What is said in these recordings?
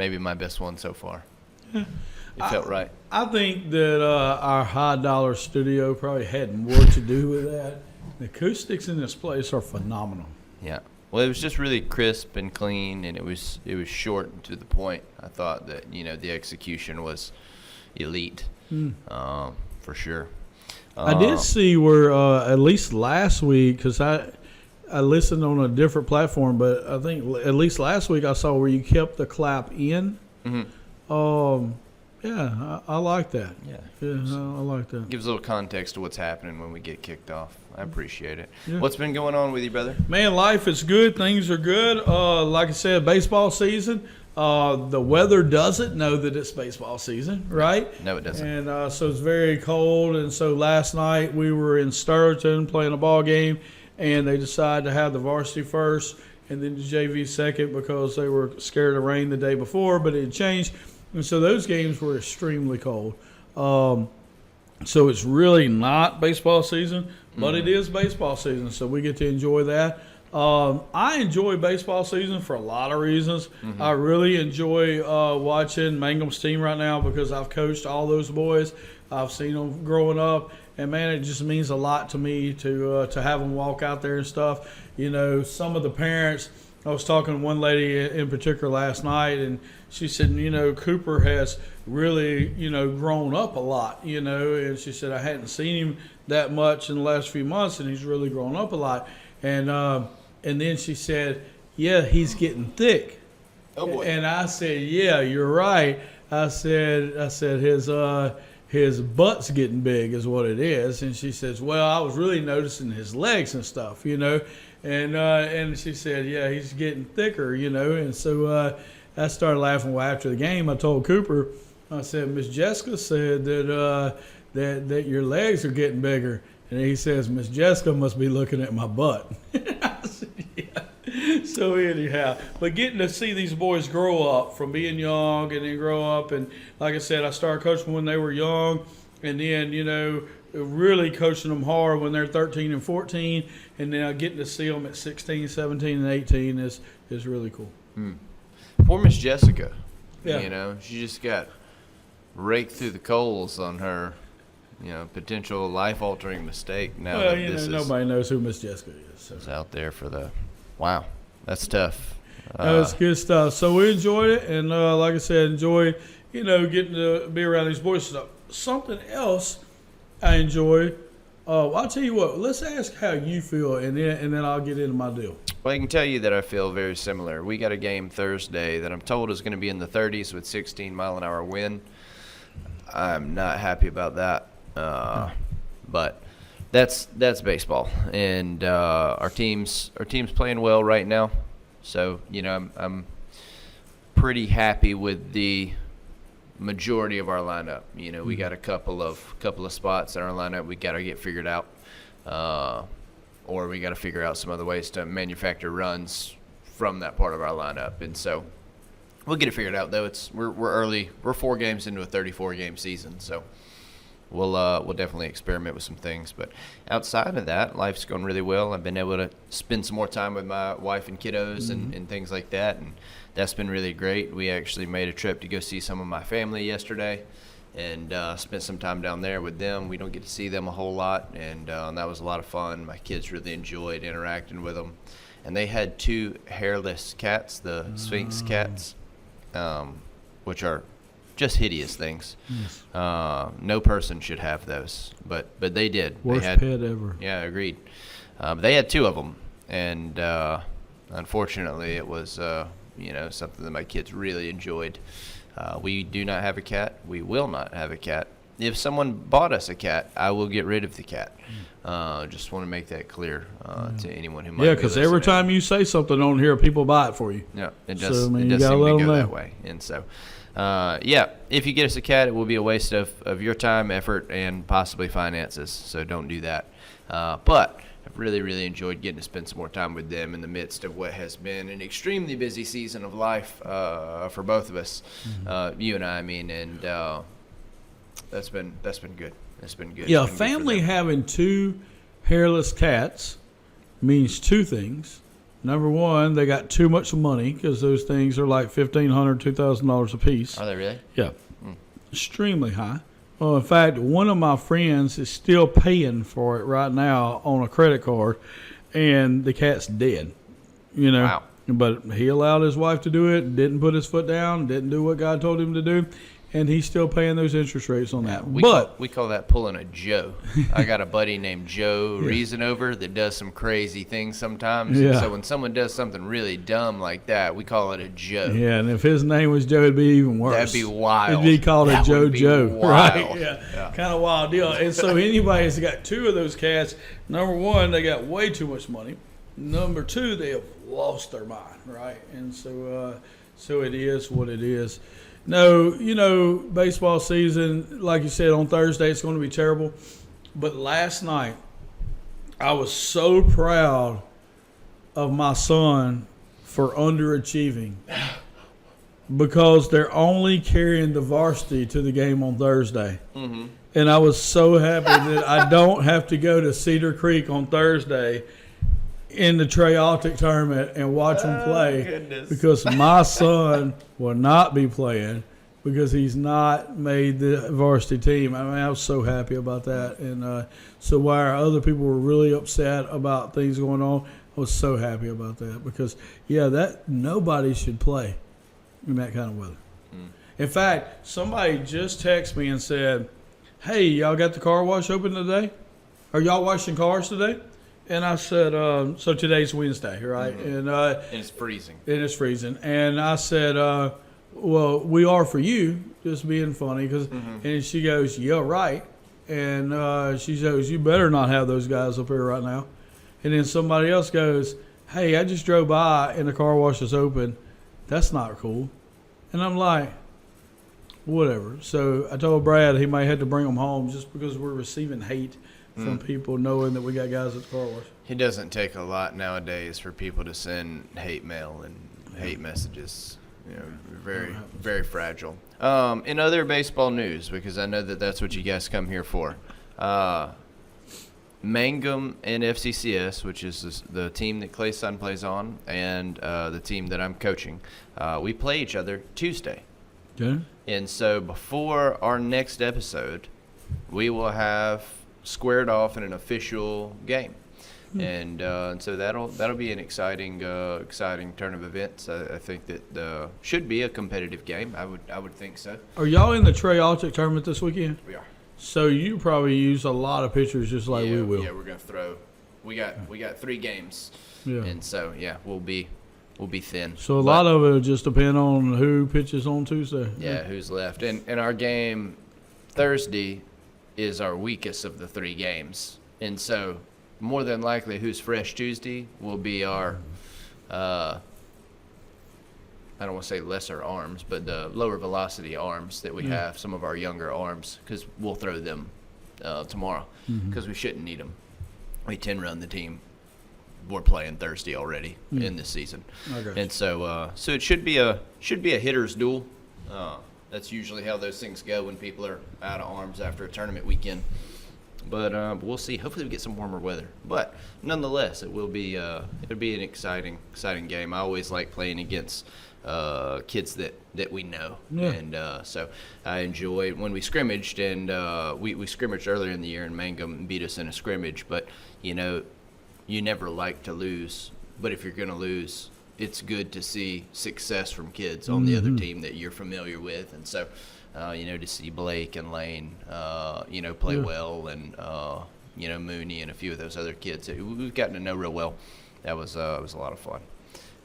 maybe my best one so far. It felt right. I think that our high-dollar studio probably had more to do with that. The acoustics in this place are phenomenal. Yeah. Well, it was just really crisp and clean, and it was short and to the point. I thought that, the execution was elite, for sure. I did see where at least last week, because I listened on a different platform, but I think at least last week I saw where you kept the clap in. Mm-hmm. Yeah, I like that. Yeah, I like that. Gives a little context to what's happening when we get kicked off. I appreciate it. Yeah. What's been going on with you, brother? Man, life is good. Things are good. Like I said, baseball season. The weather doesn't know that it's baseball season, right? No, it doesn't. And so it's very cold. And so last night we were in Sturgeon playing a ball game, and they decided to have the varsity first and then the JV second because they were scared of rain the day before, but it changed. And so those games were extremely cold. So it's really not baseball season, but it is baseball season, so we get to enjoy that. I enjoy baseball season for a lot of reasons. I really enjoy watching Mangum's team right now because I've coached all those boys. I've seen them growing up, and, man, it just means a lot to me to have them walk out there and stuff. Some of the parents, I was talking to one lady in particular last night, and she said, Cooper has really, grown up a lot, and she said, I hadn't seen him that much in the last few months, and he's really grown up a lot. And then she said, yeah, he's getting thick. Oh, boy. And I said, yeah, you're right. I said his butt's getting big is what it is. And she says, well, I was really noticing his legs and stuff, And she said, yeah, he's getting thicker, And so I started laughing. Well, after the game, I told Cooper, I said, Miss Jessica said that your legs are getting bigger. And he says, Miss Jessica must be looking at my butt. I said, yeah. So anyhow, but getting to see these boys grow up from being young and then grow up. And like I said, I started coaching when they were young. And then, really coaching them hard when they're 13 and 14. And now getting to see them at 16, 17, and 18 is really cool. Poor Miss Jessica. Yeah. She just got raked through the coals on her, potential life-altering mistake. Now Well, that nobody knows who Miss Jessica is. So. is out there for the – wow, that's tough. That's good stuff. So we enjoyed it, and like I said, enjoyed, getting to be around these boys. Stuff. Something else I enjoy. I'll tell you what. Let's ask how you feel, and then I'll get into my deal. Well, I can tell you that I feel very similar. We got a game Thursday that I'm told is going to be in the 30s with 16-mile-an-hour wind. I'm not happy about that, but that's baseball, and our team's playing well right now. So I'm pretty happy with the majority of our lineup. We got a couple of spots in our lineup we got to get figured out. Or we got to figure out some other ways to manufacture runs from that part of our lineup. And so we'll get it figured out, though. We're early. We're 4 games into a 34-game season, so we'll definitely experiment with some things. But outside of that, life's going really well. I've been able to spend some more time with my wife and kiddos and things like that, and that's been really great. We actually made a trip to go see some of my family yesterday and spent some time down there with them. We don't get to see them a whole lot, and that was a lot of fun. My kids really enjoyed interacting with them. And they had 2 hairless cats, the Sphinx cats, which are just hideous things. Yes. No person should have those, but they did. Worst pet ever. Yeah, agreed. They had 2 of them, and unfortunately it was something that my kids really enjoyed. We do not have a cat. We will not have a cat. If someone bought us a cat, I will get rid of the cat. Just want to make that clear to anyone who might be listening. Yeah, because every time you say something on here, people buy it for you. Yeah, it does, So, it does seem to go that way. And so, if you get us a cat, it will be a waste of your time, effort, and possibly finances. So don't do that. But I've really, really enjoyed getting to spend some more time with them in the midst of what has been an extremely busy season of life for both of us, you and I mean, and that's been good. It's been good. Yeah, a family having 2 hairless cats means 2 things. Number one, they got too much money because those things are like $1,500, $2,000 a piece. Are they really? Yeah, extremely high. Well, in fact, one of my friends is still paying for it right now on a credit card, and the cat's dead. Wow. But he allowed his wife to do it, didn't put his foot down, didn't do what God told him to do, and he's still paying those interest rates on that. We call that pulling a Joe. I got a buddy named Joe Reasonover that does some crazy things sometimes. Yeah. And so when someone does something really dumb like that, we call it a Joe. Yeah, and if his name was Joe, it'd be even worse. That'd be wild. It'd be called a JoJo, right? Wild. Yeah, kind of wild deal. And so anybody that's got two of those cats, number one, they got way too much money. Number two, they have lost their mind, right? And so it is what it is. No, baseball season, like you said, on Thursday, it's going to be terrible. But last night, I was so proud of my son for underachieving because they're only carrying the varsity to the game on Thursday. Mm-hmm. And I was so happy that I don't have to go to Cedar Creek on Thursday in the Trialtic tournament and watch him play because my son will not be playing because he's not made the varsity team. I mean, I was so happy about that. And so while other people were really upset about things going on, I was so happy about that because, that nobody should play in that kind of weather. In fact, somebody just texted me and said, hey, y'all got the car wash open today? Are y'all washing cars today? And I said, so today's Wednesday, right? Mm-hmm. And it's freezing. And I said, well, we are for you, just being funny. And she goes, yeah, right. And she goes, you better not have those guys up here right now. And then somebody else goes, hey, I just drove by and the car wash is open. That's not cool. And I'm like, whatever. So I told Brad he might have to bring them home just because we're receiving hate from people knowing that we got guys at the car wash. It doesn't take a lot nowadays for people to send hate mail and hate messages. Very, very fragile. In other baseball news, because I know that that's what you guys come here for, Mangum and FCCS, which is the team that Clay's son plays on, and the team that I'm coaching, we play each other Tuesday. Okay. And so before our next episode, we will have squared off in an official game. And so that'll be an exciting turn of events. I think that should be a competitive game. I would think so. Are y'all in the Trialtic tournament this weekend? We are. So you probably use a lot of pitchers just like we will. Yeah, we're gonna throw. We got 3 games. Yeah. And so we'll be thin. So a lot of it will just depend on who pitches on Tuesday. Yeah, who's left. And our game Thursday is our weakest of the 3 games. And so more than likely who's fresh Tuesday will be our I don't want to say lesser arms, but the lower velocity arms that we have, some of our younger arms, because we'll throw them tomorrow because we shouldn't need them. We 10-run the team. We're playing Thursday already in this season. And so it should be a hitter's duel. That's usually how those things go when people are out of arms after a tournament weekend. But we'll see. Hopefully we get some warmer weather. But nonetheless, it'll be an exciting game. I always like playing against kids that we know. Yeah. And so I enjoy when we scrimmaged, and we scrimmaged earlier in the year, and Mangum beat us in a scrimmage. But, you never like to lose. But if you're going to lose, it's good to see success from kids on the other team that you're familiar with. And so, to see Blake and Lane, play well, and, Mooney and a few of those other kids that we've gotten to know real well. That was a lot of fun.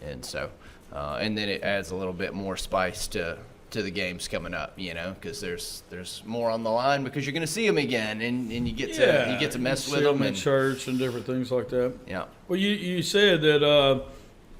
And so, and then it adds a little bit more spice to the games coming up, because there's more on the line because you're going to see them again, and you get to mess with them in church and different things like that. Yeah. Well, you said that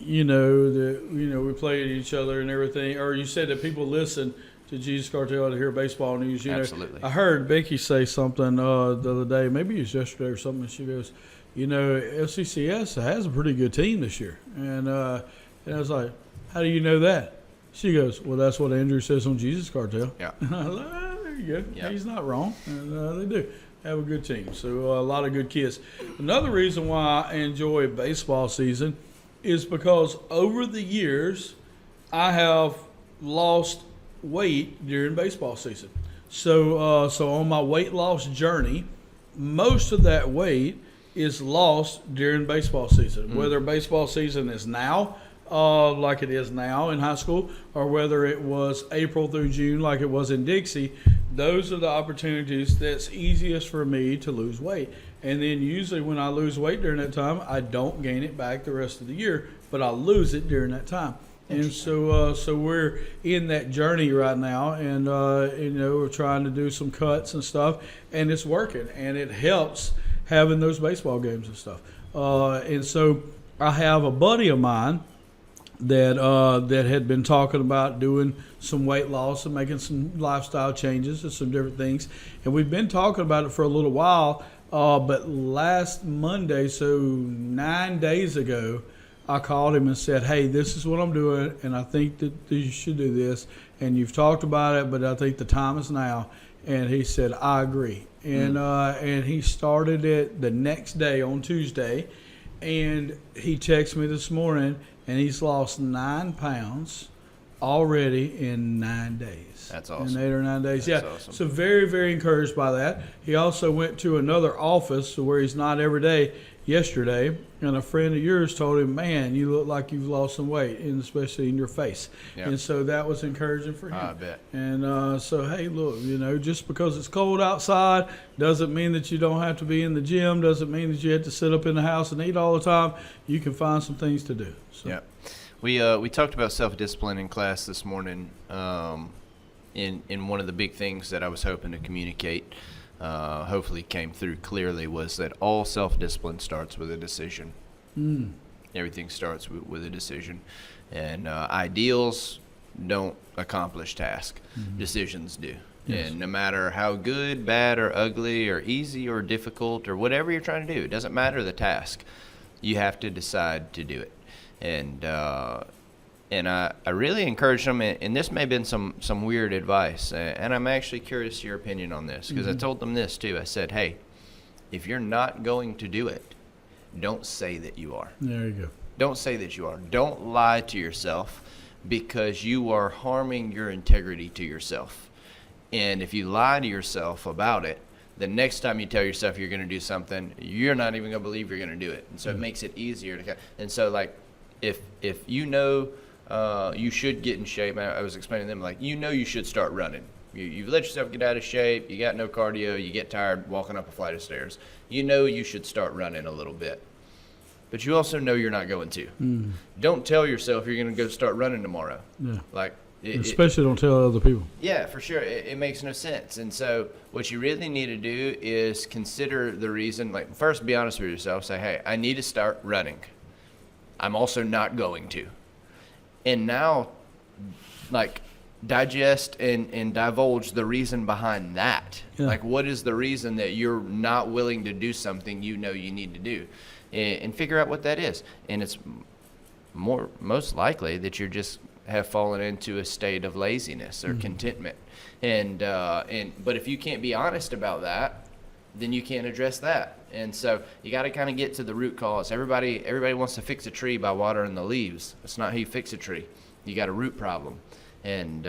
we played each other and everything, or you said that people listen to Jesus Cartel to hear baseball news. Absolutely. I heard Becky say something the other day, maybe it was yesterday or something. And she goes, FCCS has a pretty good team this year, and I was like, how do you know that? She goes, well, that's what Andrew says on Jesus Cartel. Yeah. There you go. Yeah. He's not wrong. And they do have a good team. So a lot of good kids. Another reason why I enjoy baseball season is because over the years, I have lost weight during baseball season. So on my weight loss journey, most of that weight is lost during baseball season. Whether baseball season is now, like it is now in high school, or whether it was April through June like it was in Dixie, those are the opportunities that's easiest for me to lose weight. And then usually when I lose weight during that time, I don't gain it back the rest of the year, but I lose it during that time. And so we're in that journey right now, and we're trying to do some cuts and stuff, and it's working, and it helps having those baseball games and stuff. And so I have a buddy of mine that had been talking about doing some weight loss and making some lifestyle changes and some different things, and we've been talking about it for a little while. But last Monday, so 9 days ago, I called him and said, hey, this is what I'm doing, and I think that you should do this. And you've talked about it, but I think the time is now. And he said, I agree. And he started it the next day on Tuesday. And he texted me this morning, and he's lost 9 pounds already in 9 days. That's awesome. In 8 or 9 days. That's yeah. awesome. So very, very encouraged by that. He also went to another office where he's not every day yesterday, and a friend of yours told him, man, you look like you've lost some weight, and especially in your face. Yeah. And so that was encouraging for him. I bet. And so, hey, look, just because it's cold outside doesn't mean that you don't have to be in the gym, doesn't mean that you have to sit up in the house and eat all the time. You can find some things to do. So. Yeah. We talked about self-discipline in class this morning. In one of the big things that I was hoping to communicate, hopefully came through clearly, was that all self-discipline starts with a decision. Everything starts with a decision. And ideals don't accomplish tasks. Decisions do. Yes. And no matter how good, bad, or ugly, or easy, or difficult, or whatever you're trying to do, it doesn't matter the task. You have to decide to do it. And I really encourage them, and this may have been some weird advice, and I'm actually curious your opinion on this, because I told them this too. I said, hey, if you're not going to do it, don't say that you are. There you go. Don't say that you are. Don't lie to yourself, because you are harming your integrity to yourself. And if you lie to yourself about it, the next time you tell yourself you're going to do something, you're not even going to believe you're going to do it. And so it makes it easier to. And so, like, if you know you should get in shape, I was explaining to them, like, you should start running. You've let yourself get out of shape. You got no cardio. You get tired walking up a flight of stairs. You should start running a little bit. But you also know you're not going to. Don't tell yourself you're going to go start running tomorrow. Yeah. Like, especially don't tell other people. Yeah, for sure. It makes no sense. And so what you really need to do is consider the reason. Like, first, be honest with yourself. Say, hey, I need to start running. I'm also not going to. And now, like, digest and divulge the reason behind that. Yeah. Like, what is the reason that you're not willing to do something you know you need to do? And figure out what that is. And it's most likely that you just have fallen into a state of laziness or contentment. But if you can't be honest about that, then you can't address that. And so you got to kind of get to the root cause. Everybody wants to fix a tree by watering the leaves. That's not how you fix a tree. You got a root problem. And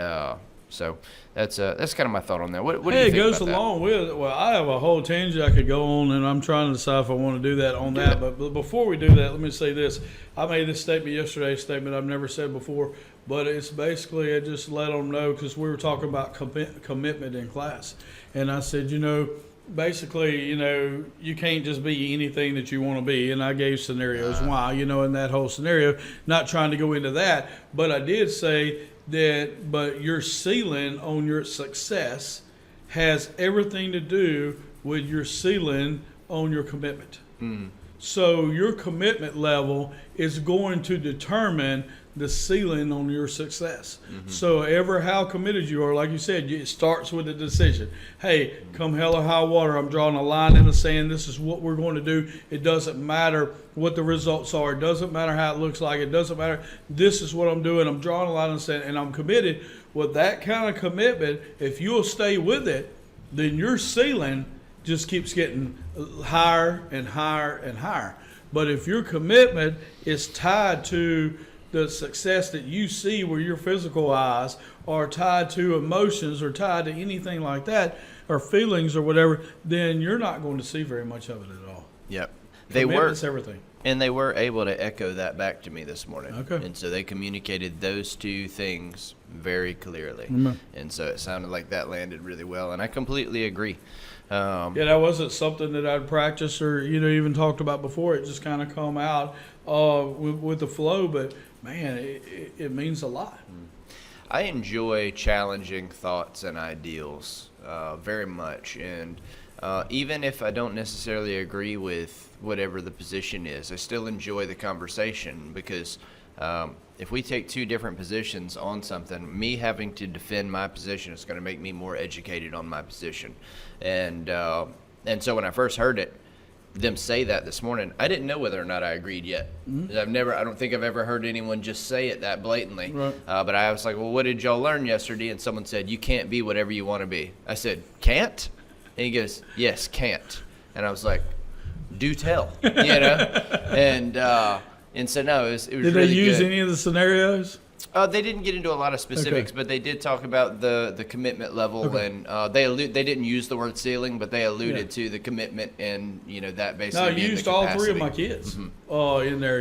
so that's kind of my thought on that. What do you think it goes about along with it. Well, I have a whole tangent I could go on, and I'm trying to decide if I want to do that on that. But before we do that, let me say this. I made this statement yesterday, a statement I've never said before, but it's basically I just let them know, because we were talking about commitment in class. And I said, basically, you can't just be anything that you want to be. And I gave scenarios why, in that whole scenario, not trying to go into that. But I did say that, but your ceiling on your success has everything to do with your ceiling on your commitment. So your commitment level is going to determine the ceiling on your success. So how committed you are, like you said, it starts with a decision. Hey, come hell or high water, I'm drawing a line in the sand. This is what we're going to do. It doesn't matter what the results are. It doesn't matter how it looks like. It doesn't matter. This is what I'm doing. I'm drawing a line in the sand, and I'm committed. With that kind of commitment, if you'll stay with it, then your ceiling just keeps getting higher and higher and higher. But if your commitment is tied to the success that you see with your physical eyes, or tied to emotions, or tied to anything like that, or feelings or whatever, then you're not going to see very much of it at all. Yep. Commitment's everything. And they were able to echo that back to me this morning. Okay. And so they communicated those two things very clearly. Amen. And so it sounded like that landed really well. And I completely agree. Yeah, that wasn't something that I'd practiced or, even talked about before. It just kind of come out with the flow. But, man, it means a lot. I enjoy challenging thoughts and ideals very much. And even if I don't necessarily agree with whatever the position is, I still enjoy the conversation because if we take two different positions on something, me having to defend my position is going to make me more educated on my position. And so when I first heard them say that this morning, I didn't know whether or not I agreed yet. Mm-hmm. I don't think I've ever heard anyone just say it that blatantly. Right. But I was like, well, what did y'all learn yesterday? And someone said, you can't be whatever you want to be. I said, can't? And he goes, yes, can't. And I was like, do tell, And so, no, it was Did really they use good. any of the scenarios? They didn't get into a lot of specifics, Okay. but they did talk about the commitment level, Okay. and they didn't use the word ceiling, but they alluded to the commitment and that basically. No, I being used the all three of capacity. my kids Mm-hmm. in there.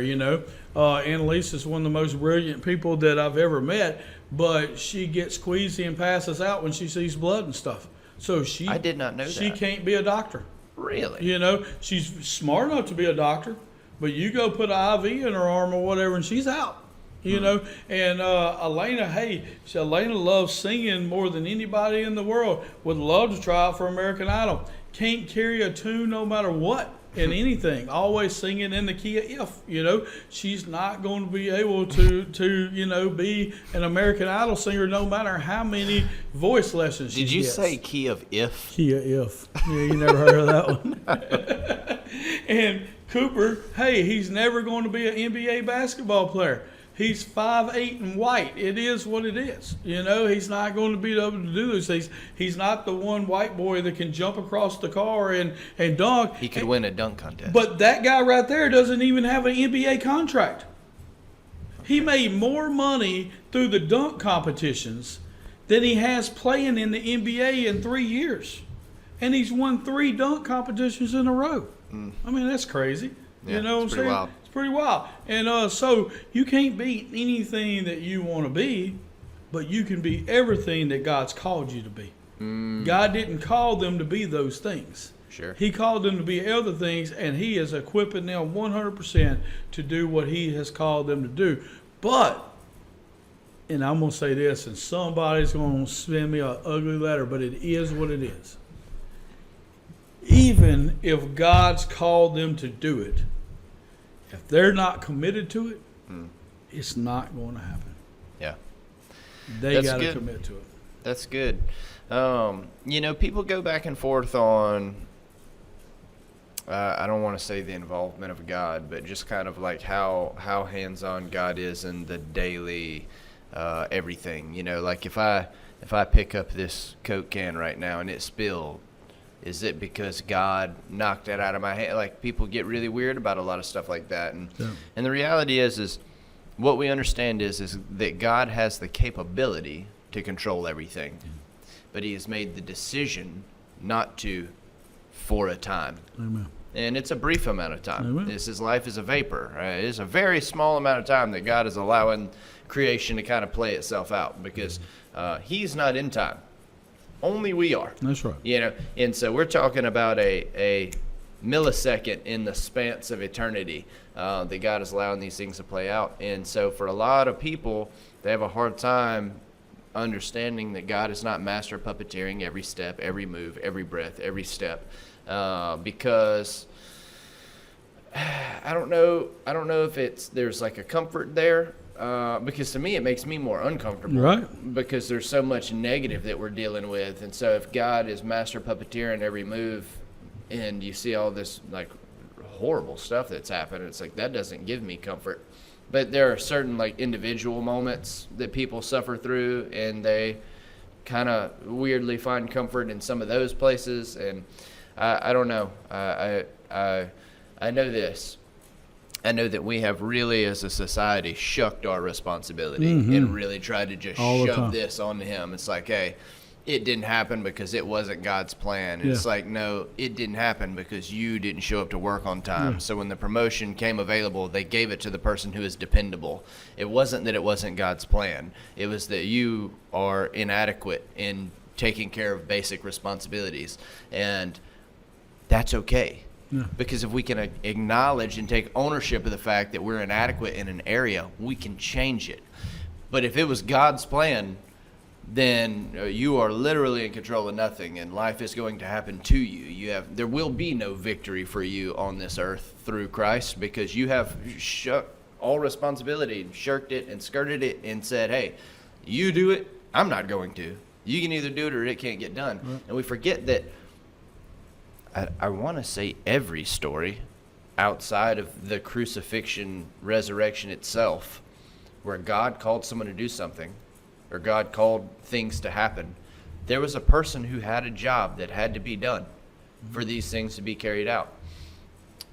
Annalise is one of the most brilliant people that I've ever met, but she gets queasy and passes out when she sees blood and stuff. So I did not know she that. can't be a doctor. Really? She's smart enough to be a doctor, but you go put an IV in her arm or whatever, and she's out. And Elena loves singing more than anybody in the world. Would love to try out for American Idol. Can't carry a tune no matter what in anything. Always singing in the key of F. She's not going to be able to be an American Idol singer no matter how many voice lessons she Did you gets. say key of if? Key of F. Yeah, you never heard of that one. And Cooper, he's never going to be an NBA basketball player. He's 5'8" and white. It is what it is. He's not going to be able to do those things. He's not the one white boy that can jump across the car and dunk. He could win a dunk contest. But that guy right there doesn't even have an NBA contract. He made more money through the dunk competitions than he has playing in the NBA in 3 years. And he's won 3 dunk competitions in a row. I mean, that's crazy. Yeah, You know what I'm it's pretty saying? wild. It's pretty wild. And so you can't be anything that you want to be, but you can be everything that God's called you to be. God didn't call them to be those things. Sure. He called them to be other things, and He is equipping them 100% to do what He has called them to do. But, and I'm going to say this, and somebody's going to send me an ugly letter, but it is what it is. Even if God's called them to do it, if they're not committed to it, it's not going to happen. Yeah. They That's got to good. commit to it. That's good. People go back and forth on, I don't want to say the involvement of God, but just kind of like how hands-on God is in the daily everything. Like if I pick up this Coke can right now and it spilled, is it because God knocked it out of my hand? Like people get really weird about a lot of stuff like that. And the reality is what we understand is that God has the capability to control everything. But He has made the decision not to for a time. Amen. And it's a brief amount of time. Amen. His life is a vapor. Right? It is a very small amount of time that God is allowing creation to kind of play itself out because He's not in time. Only we are. That's right. And so we're talking about a millisecond in the span of eternity that God is allowing these things to play out. And so for a lot of people, they have a hard time understanding that God is not master puppeteering every step, every move, every breath, every step, because I don't know if there's like a comfort there. Because to me it makes me more uncomfortable, Right. Because there's so much negative that we're dealing with, and so if God is master puppeteering every move, and you see all this like horrible stuff that's happening, it's like that doesn't give me comfort. But there are certain like individual moments that people suffer through, and they kind of weirdly find comfort in some of those places. And I don't know. I know this. I know that we have really, as a society, shucked our responsibility and really tried to just All the shove time. this onto him. It's like, hey, it didn't happen because it wasn't God's plan. And Yeah. it's like, no, it didn't happen because you didn't show up to work on time. So when the promotion came available, they gave it to the person who is dependable. It wasn't that it wasn't God's plan. It was that you are inadequate in taking care of basic responsibilities. And that's okay. Yeah. Because if we can acknowledge and take ownership of the fact that we're inadequate in an area, we can change it. But if it was God's plan, then you are literally in control of nothing, and life is going to happen to you. There will be no victory for you on this earth through Christ, because you have shucked all responsibility, shirked it and skirted it and said, hey, you do it, I'm not going to. You can either do it or it can't get done. Right. And we forget that I want to say every story outside of the crucifixion, resurrection itself, where God called someone to do something, or God called things to happen, there was a person who had a job that had to be done for these things to be carried out.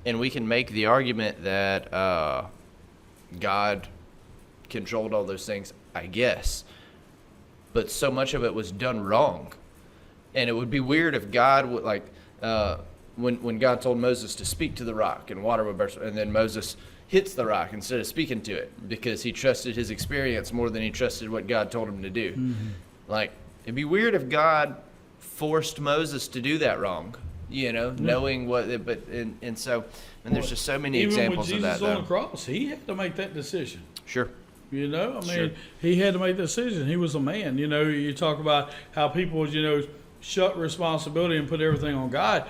And we can make the argument that God controlled all those things, I guess, but so much of it was done wrong. And it would be weird if God would, like, when God told Moses to speak to the rock and water would burst, and then Moses hits the rock instead of speaking to it because he trusted his experience more than he trusted what God told him to do. Mm-hmm. Like, it'd be weird if God forced Moses to do that wrong, knowing what, and so, and there's just so many examples of that. Even when Jesus on the cross, he had to make that decision. Sure. Sure. He had to make the decision. He was a man. You talk about how people, shut responsibility and put everything on God.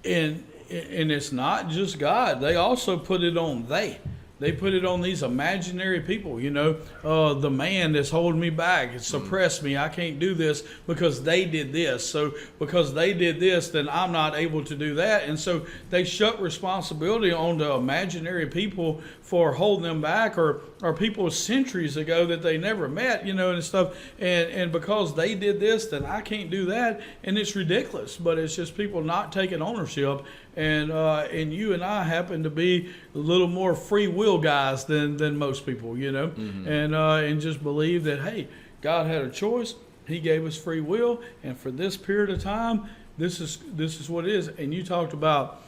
And it's not just God. They also put it on They put it on these imaginary people, the man that's holding me back. It suppressed me. I can't do this because they did this. So because they did this, then I'm not able to do that. And so they shut responsibility on the imaginary people for holding them back, or people centuries ago that they never met, and stuff. And because they did this, then I can't do that. And it's ridiculous, but it's just people not taking ownership. And you and I happen to be a little more free will guys than most people, mm-hmm. And just believe that, hey, God had a choice. He gave us free will, and for this period of time, this is what it is. And you talked about,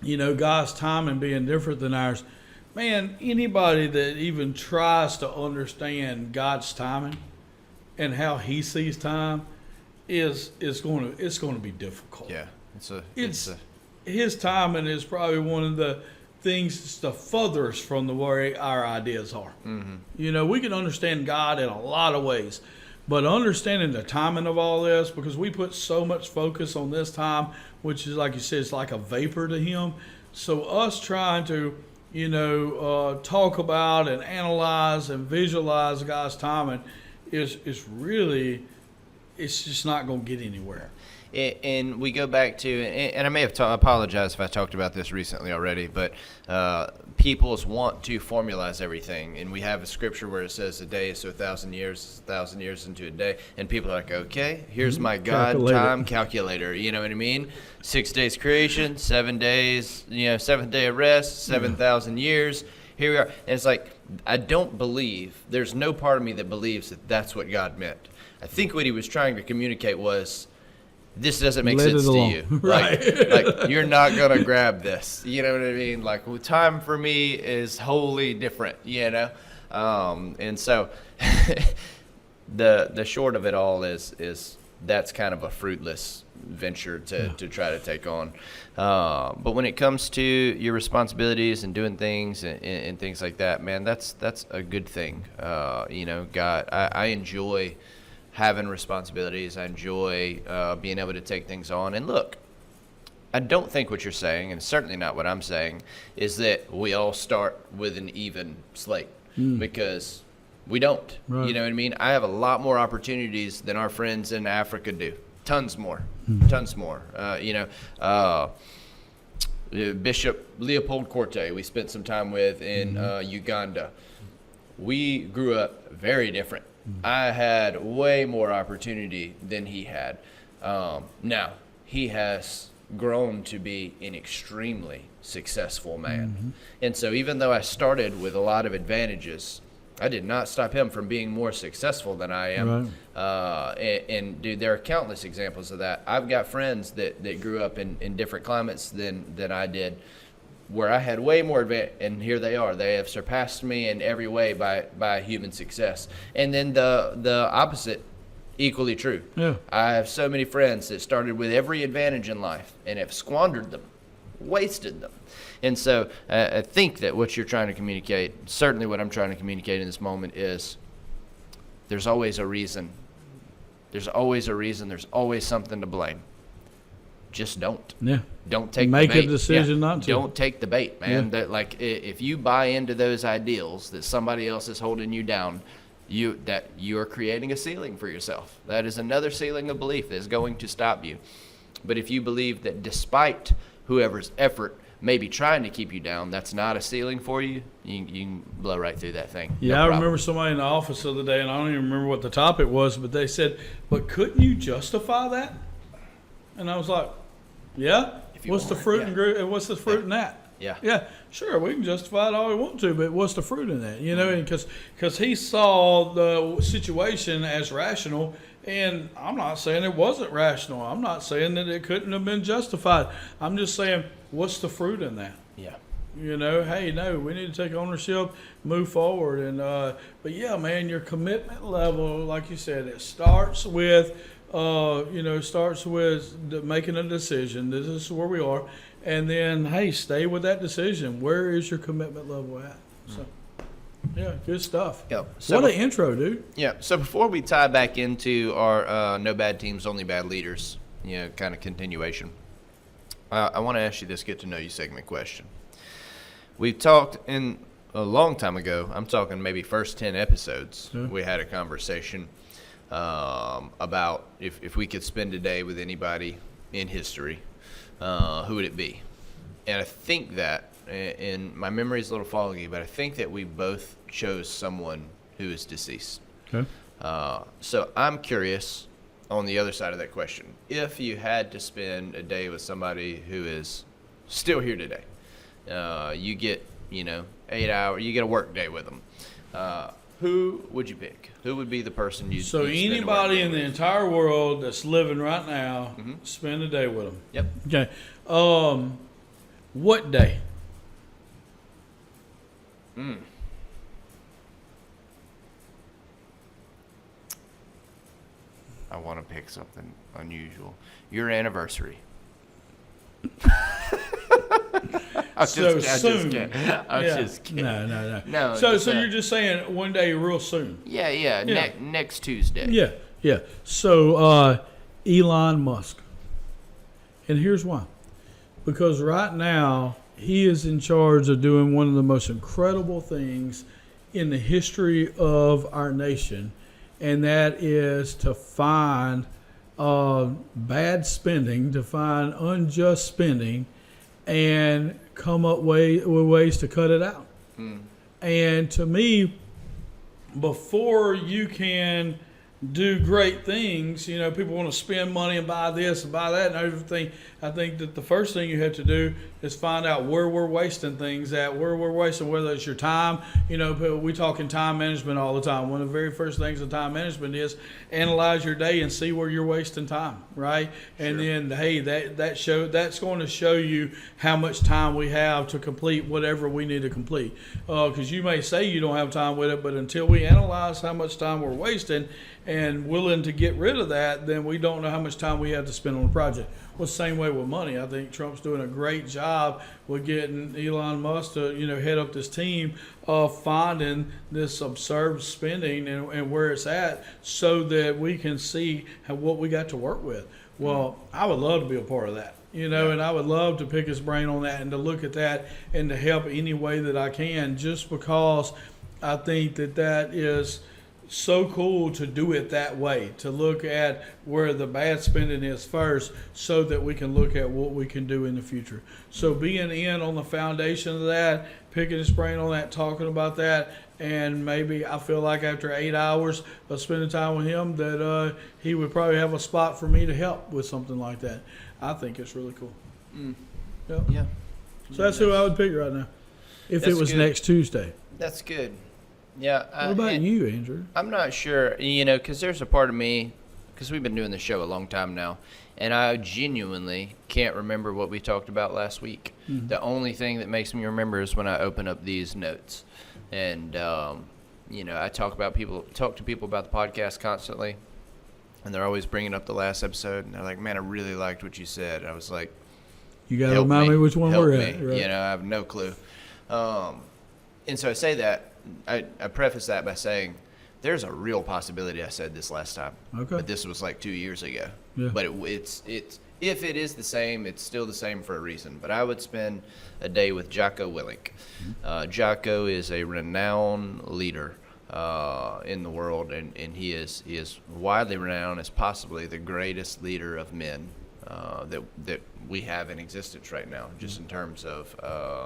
God's timing being different than ours. Man, anybody that even tries to understand God's timing and how He sees time it's going to be difficult. Yeah, His timing is probably one of the things the furthest from the way our ideas are. Mm-hmm. We can understand God in a lot of ways, but understanding the timing of all this, because we put so much focus on this time, which is, like you said, it's like a vapor to Him. So us trying to, talk about and analyze and visualize God's timing is really, it's just not going to get anywhere. And we go back to, and I may have apologize if I talked about this recently already, but peoples want to formalize everything. And we have a scripture where it says a day is so 1,000 years, 1,000 years into a day. And people are like, okay, here's my God time calculator. You know what I mean? 6 days creation, 7 days, 7th day of rest, 7,000 years. Here we are. And it's like, I don't believe, there's no part of me that believes that that's what God meant. I think what He was trying to communicate was, this doesn't make sense to you. Right. Like you're not going to grab this. You know what I mean? Like, well, time for me is wholly different, And so the short of it all is that's kind of a fruitless venture to try to take on. But when it comes to your responsibilities and doing things and things like that, man, that's a good thing. God, I enjoy having responsibilities. I enjoy being able to take things on. And look, I don't think what you're saying, and certainly not what I'm saying, is that we all start with an even slate, because we don't. Right. You know what I mean? I have a lot more opportunities than our friends in Africa do. Tons more. Tons more. Bishop Leopold Corte, we spent some time with in Uganda. We grew up very different. I had way more opportunity than he had. Now, he has grown to be an extremely successful man. And so even though I started with a lot of advantages, I did not stop him from being more successful than I am. Right. And dude, there are countless examples of that. I've got friends that grew up in different climates than I did, where I had way more advantage, and here they are. They have surpassed me in every way by human success. And then the opposite, equally true. Yeah. I have so many friends that started with every advantage in life and have squandered them, wasted them. And so I think that what you're trying to communicate, certainly what I'm trying to communicate in this moment, is there's always a reason. There's always a reason. There's always something to blame. Just don't. Yeah. Don't take Make the bait. a decision not to. Don't take the bait, man. That, like, if you buy into those ideals that somebody else is holding you down, you are creating a ceiling for yourself. That is another ceiling of belief that is going to stop you. But if you believe that despite whoever's effort may be trying to keep you down, that's not a ceiling for you, you can blow right through that thing. Yeah, no, I remember somebody in the office the other day, and I don't even remember what the topic was, but they said, but couldn't you justify that? And I was like, yeah. What's the fruit in that? Yeah. Yeah, sure, we can justify it all we want to, but what's the fruit in that? You know, and because he saw the situation as rational, and I'm not saying it wasn't rational. I'm not saying that it couldn't have been justified. I'm just saying, what's the fruit in that? Yeah. You know, hey, no, we need to take ownership, move forward. And but yeah, man, your commitment level, like you said, it starts with making a decision. This is where we are. And then, hey, stay with that decision. Where is your commitment level at? So, yeah, good stuff. Yep. So what an intro, dude. Yeah. So before we tie back into our no bad teams, only bad leaders, kind of continuation, I want to ask you this get to know you segment question. We've talked in a long time ago. I'm talking maybe first 10 episodes. Yeah. We had a conversation about if we could spend a day with anybody in history, who would it be? And I think that, and my memory is a little foggy, but I think that we both chose someone who is deceased. Okay. So I'm curious on the other side of that question. If you had to spend a day with somebody who is still here today, you get, 8 hours, you get a work day with them. Who would you pick? Who would be the person you'd So anybody in the entire world that's living right now, spend a day with them. Yep. Okay. What day? I want to pick something unusual. Your anniversary. I'm just kidding. No. So you're just saying one day real soon? Yeah. Next Tuesday. Yeah. So Elon Musk. And here's why. Because right now he is in charge of doing one of the most incredible things in the history of our nation, and that is to find bad spending, to find unjust spending, and come up with ways to cut it out. And to me, before you can do great things, people want to spend money and buy this and buy that and everything. I think that the first thing you have to do is find out where we're wasting things at, where we're wasting, whether it's your time. We talk in time management all the time. One of the very first things in time management is analyze your day and see where you're wasting time, right? And then, hey, that's going to show you how much time we have to complete whatever we need to complete. Because you may say you don't have time with it, but until we analyze how much time we're wasting and willing to get rid of that, then we don't know how much time we have to spend on the project. Well, same way with money. I think Trump's doing a great job with getting Elon Musk to, head up this team of finding this absurd spending and where it's at so that we can see what we got to work with. Well, I would love to be a part of that. And I would love to pick his brain on that and to look at that and to help any way that I can, just because I think that is so cool to do it that way, to look at where the bad spending is first so that we can look at what we can do in the future. So being in on the foundation of that, picking his brain on that, talking about that, and maybe I feel like after 8 hours of spending time with him that he would probably have a spot for me to help with something like that. I think it's really cool. Yeah. Yeah. So that's who I would pick right now. If That's it was good. next Tuesday. That's good. Yeah. What about you, Andrew? I'm not sure, because there's a part of me, because we've been doing the show a long time now, and I genuinely can't remember what we talked about last week. Mm-hmm. The only thing that makes me remember is when I open up these notes. And, I talk to people about the podcast constantly, and they're always bringing up the last episode, and they're like, man, I really liked what you said. And I was like, You got to help remind me which one help we're me. at. Right? I have no clue. And so I say that, I preface that by saying there's a real possibility I said this last time. Okay. But this was like 2 years ago. Yeah. But it's if it is the same, it's still the same for a reason. But I would spend a day with Jocko Willink. Jocko is a renowned leader in the world, and he is widely renowned as possibly the greatest leader of men that we have in existence right now, just in terms of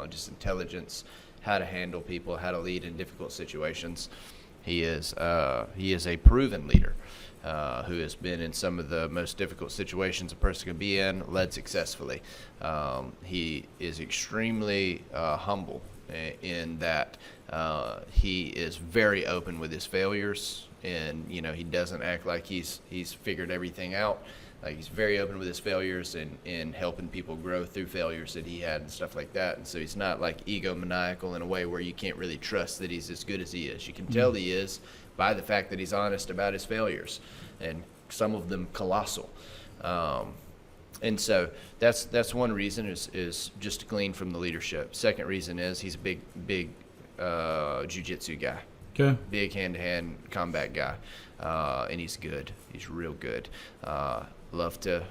just intelligence, how to handle people, how to lead in difficult situations. He is a proven leader who has been in some of the most difficult situations a person can be in, led successfully. He is extremely humble in that he is very open with his failures, and he doesn't act like he's figured everything out. Like, he's very open with his failures and helping people grow through failures that he had and stuff like that. And so he's not like egomaniacal in a way where you can't really trust that he's as good as he is. You can tell he is by the fact that he's honest about his failures, and some of them colossal. And so that's one reason is just to glean from the leadership. Second reason is he's a big jiu-jitsu guy. Okay. Big hand-to-hand combat guy, and he's good. He's real good. Love to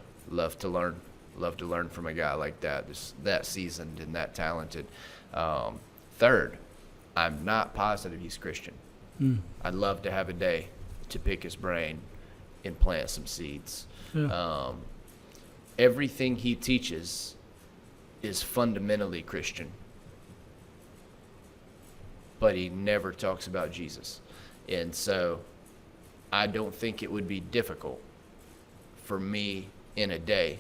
learn from a guy like that, that seasoned and that talented. Third, I'm not positive he's Christian. I'd love to have a day to pick his brain and plant some seeds. Yeah. Everything he teaches is fundamentally Christian, but he never talks about Jesus. And so I don't think it would be difficult for me in a day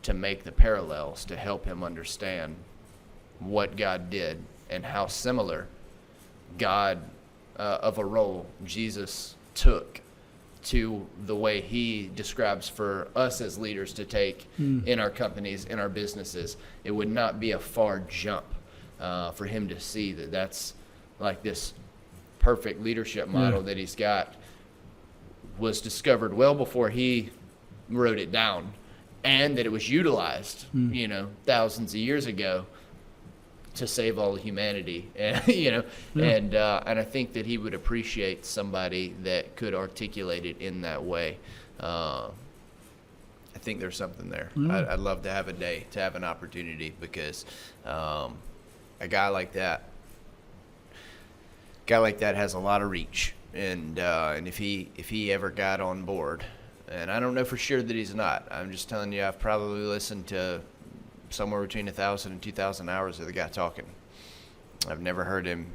to make the parallels to help him understand what God did and how similar God of a role Jesus took to the way he describes for us as leaders to take in our companies, in our businesses. It would not be a far jump for him to see that that's like this perfect leadership model that he's got was discovered well before he wrote it down, and that it was utilized, thousands of years ago to save all of humanity, and I think that he would appreciate somebody that could articulate it in that way. I think there's something there. I'd love to have a day, to have an opportunity, because a guy like that has a lot of reach, and if he ever got on board, and I don't know for sure that he's not. I'm just telling you, I've probably listened to somewhere between 1,000 and 2,000 hours of the guy talking. I've never heard him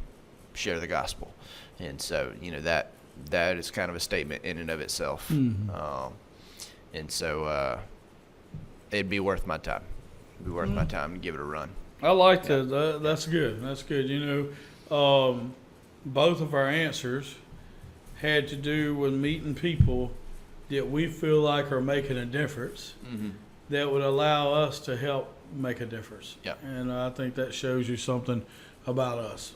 share the gospel, and so that is kind of a statement in and of itself. And so it'd be worth my time. It'd be worth my time to give it a run. I like that. That's good. That's good. Both of our answers had to do with meeting people that we feel like are making a difference, that would allow us to help make a difference. Yeah. And I think that shows you something about us.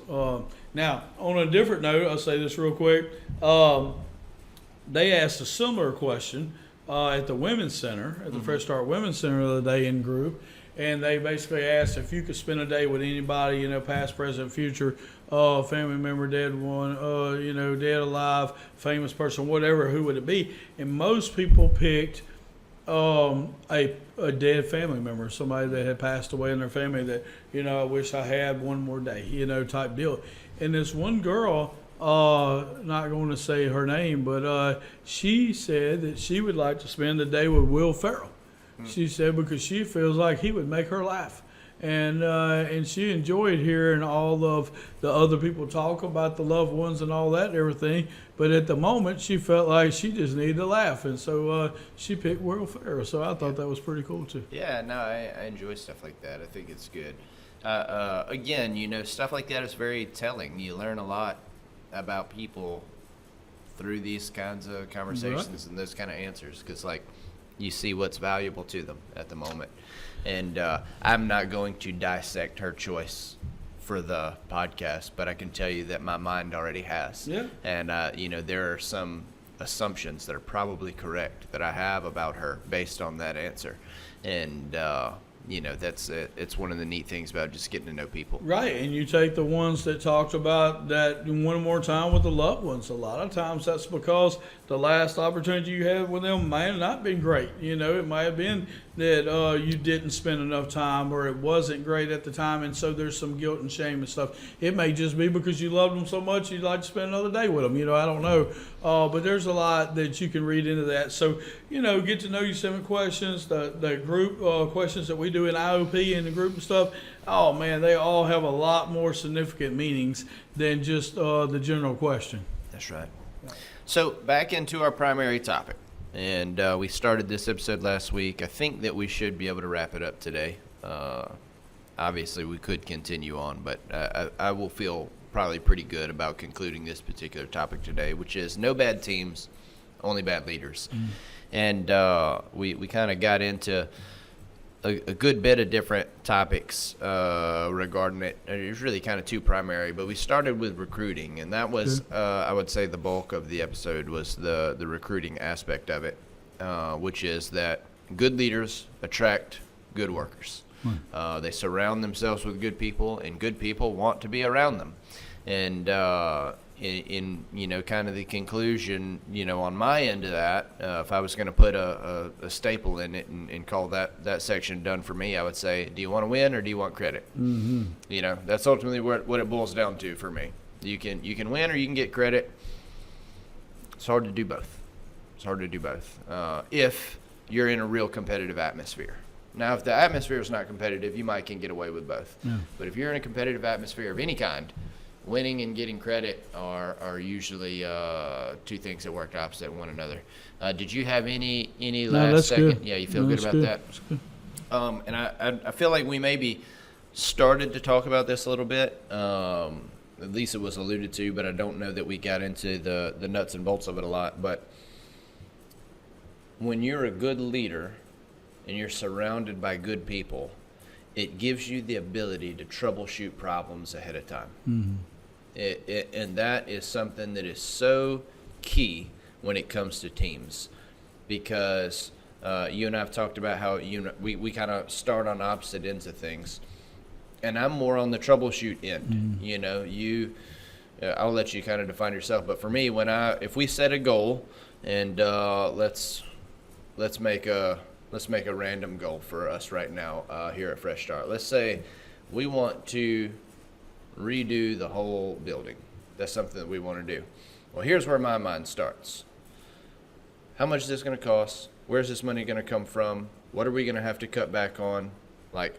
Now, on a different note, I'll say this real quick. They asked a similar question at the Women's Center, at the Fresh Start Women's Center the other day in group. And they basically asked if you could spend a day with anybody, past, present, future, family member, dead one, dead, alive, famous person, whatever, who would it be? And most people picked a dead family member, somebody that had passed away in their family that, I wish I had one more day, type deal. And this one girl, not going to say her name, but she said that she would like to spend the day with Will Ferrell. She said because she feels like he would make her laugh. and she enjoyed hearing all of the other people talk about the loved ones and all that and everything. But at the moment, she felt like she just needed to laugh, and so she picked World Fair. So I thought that was pretty cool too. Yeah, no, I enjoy stuff like that. I think it's good. Again, stuff like that is very telling. You learn a lot about people through these kinds of conversations and those kind of answers, because you see what's valuable to them at the moment. And I'm not going to dissect her choice for the podcast, but I can tell you that my mind already has. Yeah. And there are some assumptions that are probably correct that I have about her based on that answer. And that's it's one of the neat things about just getting to know people. Right, and you take the ones that talked about that one more time with the loved ones. A lot of times that's because the last opportunity you had with them might have not been great. It might have been that you didn't spend enough time, or it wasn't great at the time, and so there's some guilt and shame and stuff. It may just be because you loved them so much you'd like to spend another day with them. I don't know. But there's a lot that you can read into that. So, get to know you 7 questions, the group questions that we do in IOP and the group and stuff. Oh, man, they all have a lot more significant meanings than just the general question. That's right. So back into our primary topic. And we started this episode last week. I think that we should be able to wrap it up today. Obviously, we could continue on, but I will feel probably pretty good about concluding this particular topic today, which is no bad teams, only bad leaders. And we kind of got into a good bit of different topics regarding it. There's really kind of 2 primary, but we started with recruiting, and that was, I would say, the bulk of the episode was the recruiting aspect of it, which is that good leaders attract good workers. They surround themselves with good people, and good people want to be around them. And in kind of the conclusion, on my end of that, if I was going to put a staple in it and call that section done for me, I would say, do you want to win or do you want credit? That's ultimately what it boils down to for me. You can win or you can get credit. It's hard to do both. If you're in a real competitive atmosphere. Now, if the atmosphere is not competitive, you might can get away with both. Yeah. But if you're in a competitive atmosphere of any kind, winning and getting credit are usually 2 things that work opposite one another. Did you have any last second? Good. Yeah, you feel good about that? That's good. And I feel like we maybe started to talk about this a little bit. At least it was alluded to, but I don't know that we got into the nuts and bolts of it a lot. But when you're a good leader and you're surrounded by good people, it gives you the ability to troubleshoot problems ahead of time. And that is something that is so key when it comes to teams, because you and I have talked about how we kind of start on opposite ends of things, and I'm more on the troubleshoot end. I'll let you kind of define yourself, but for me, if we set a goal, and let's make a random goal for us right now here at Fresh Start. Let's say we want to redo the whole building. That's something that we want to do. Well, here's where my mind starts. How much is this going to cost? Where's this money going to come from? What are we going to have to cut back on?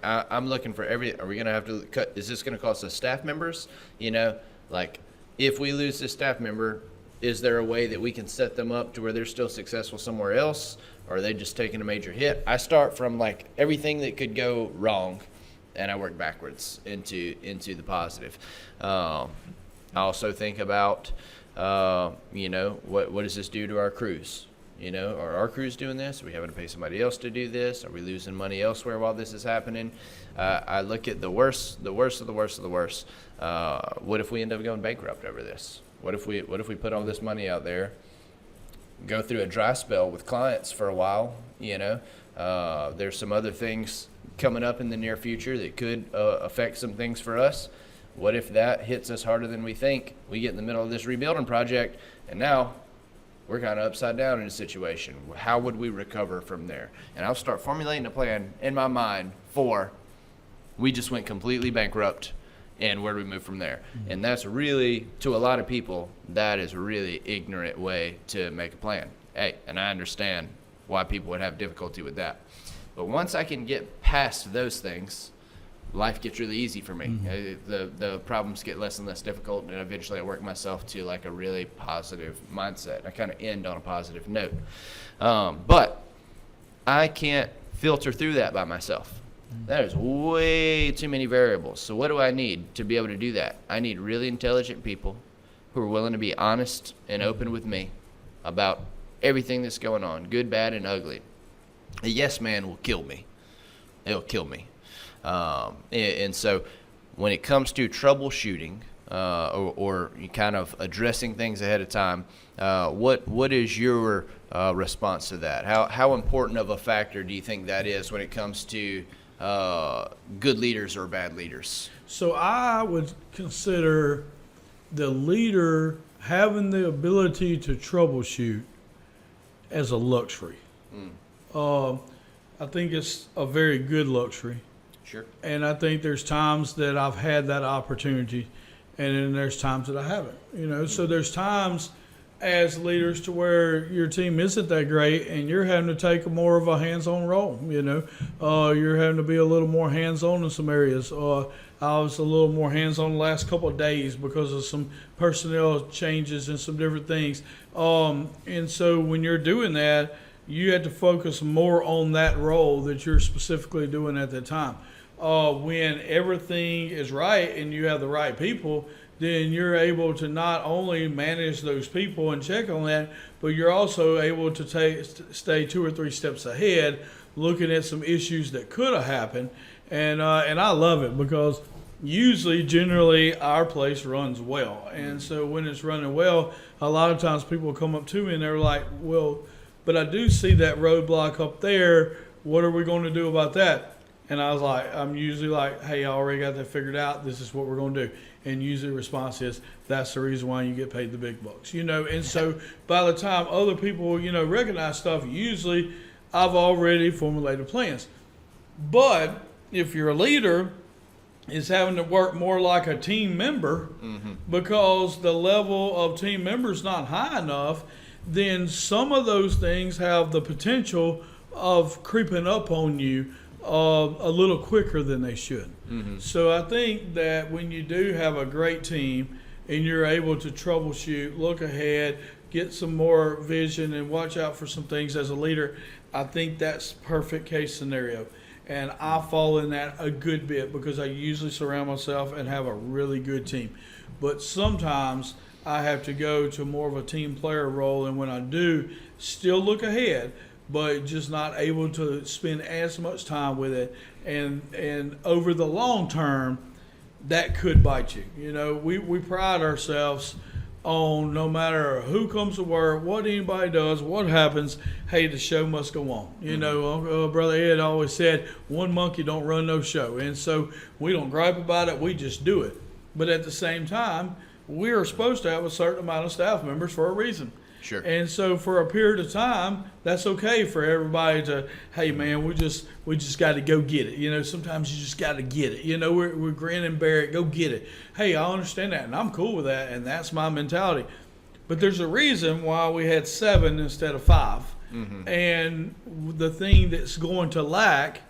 I'm looking for are we going to have to cut? Is this going to cost us staff members? If we lose this staff member, is there a way that we can set them up to where they're still successful somewhere else? Or are they just taking a major hit? I start from everything that could go wrong, and I work backwards into the positive. I also think about, what does this do to our crews? Are our crews doing this? Are we having to pay somebody else to do this? Are we losing money elsewhere while this is happening? I look at the worst of the worst of the worst. What if we end up going bankrupt over this? What if we put all this money out there, go through a dry spell with clients for a while? There's some other things coming up in the near future that could affect some things for us. What if that hits us harder than we think? We get in the middle of this rebuilding project, and now we're kind of upside down in a situation. How would we recover from there? And I'll start formulating a plan in my mind for we just went completely bankrupt, and where do we move from there? Mm-hmm. And that's really, to a lot of people, that is a really ignorant way to make a plan. Hey, and I understand why people would have difficulty with that. But once I can get past those things, life gets really easy for me. The problems get less and less difficult, and eventually I work myself to like a really positive mindset. I kind of end on a positive note. But I can't filter through that by myself. That is way too many variables. So what do I need to be able to do that? I need really intelligent people who are willing to be honest and open with me about everything that's going on, good, bad, and ugly. A yes man will kill me. It'll kill me. And so when it comes to troubleshooting or kind of addressing things ahead of time, what is your response to that? How important of a factor do you think that is when it comes to good leaders or bad leaders? So I would consider the leader having the ability to troubleshoot as a luxury. I think it's a very good luxury. Sure. And I think there's times that I've had that opportunity, and then there's times that I haven't. So there's times as leaders to where your team isn't that great and you're having to take more of a hands-on role. You're having to be a little more hands-on in some areas. I was a little more hands-on the last couple of days because of some personnel changes and some different things. And so when you're doing that, you have to focus more on that role that you're specifically doing at that time. When everything is right and you have the right people, then you're able to not only manage those people and check on that, but you're also able to stay 2 or 3 steps ahead, looking at some issues that could have happened. And I love it because generally, our place runs well. And so when it's running well, a lot of times people come up to me and they're like, well, but I do see that roadblock up there. What are we going to do about that? And I'm usually like, hey, I already got that figured out. This is what we're going to do. And usually the response is, that's the reason why you get paid the big bucks. And so by the time other people, recognize stuff, usually I've already formulated plans. But if you're a leader, it's having to work more like a team member because the level of team member is not high enough, then some of those things have the potential of creeping up on you a little quicker than they should. So I think that when you do have a great team and you're able to troubleshoot, look ahead, get some more vision and watch out for some things as a leader, I think that's perfect case scenario. And I fall in that a good bit because I usually surround myself and have a really good team. But sometimes I have to go to more of a team player role, and when I do, still look ahead, but just not able to spend as much time with it. And over the long term, that could bite you. We pride ourselves on no matter who comes to work, what anybody does, what happens, hey, the show must go on. Brother Ed always said, one monkey don't run no show. And so we don't gripe about it, we just do it. But at the same time, we are supposed to have a certain amount of staff members for a reason. Sure. And so for a period of time, that's okay for everybody to, hey man, we just got to go get it. Sometimes you just got to get it. We're grin and bear it, go get it. Hey, I understand that, and I'm cool with that, and that's my mentality. But there's a reason why we had 7 instead of 5. And the thing that's going to lack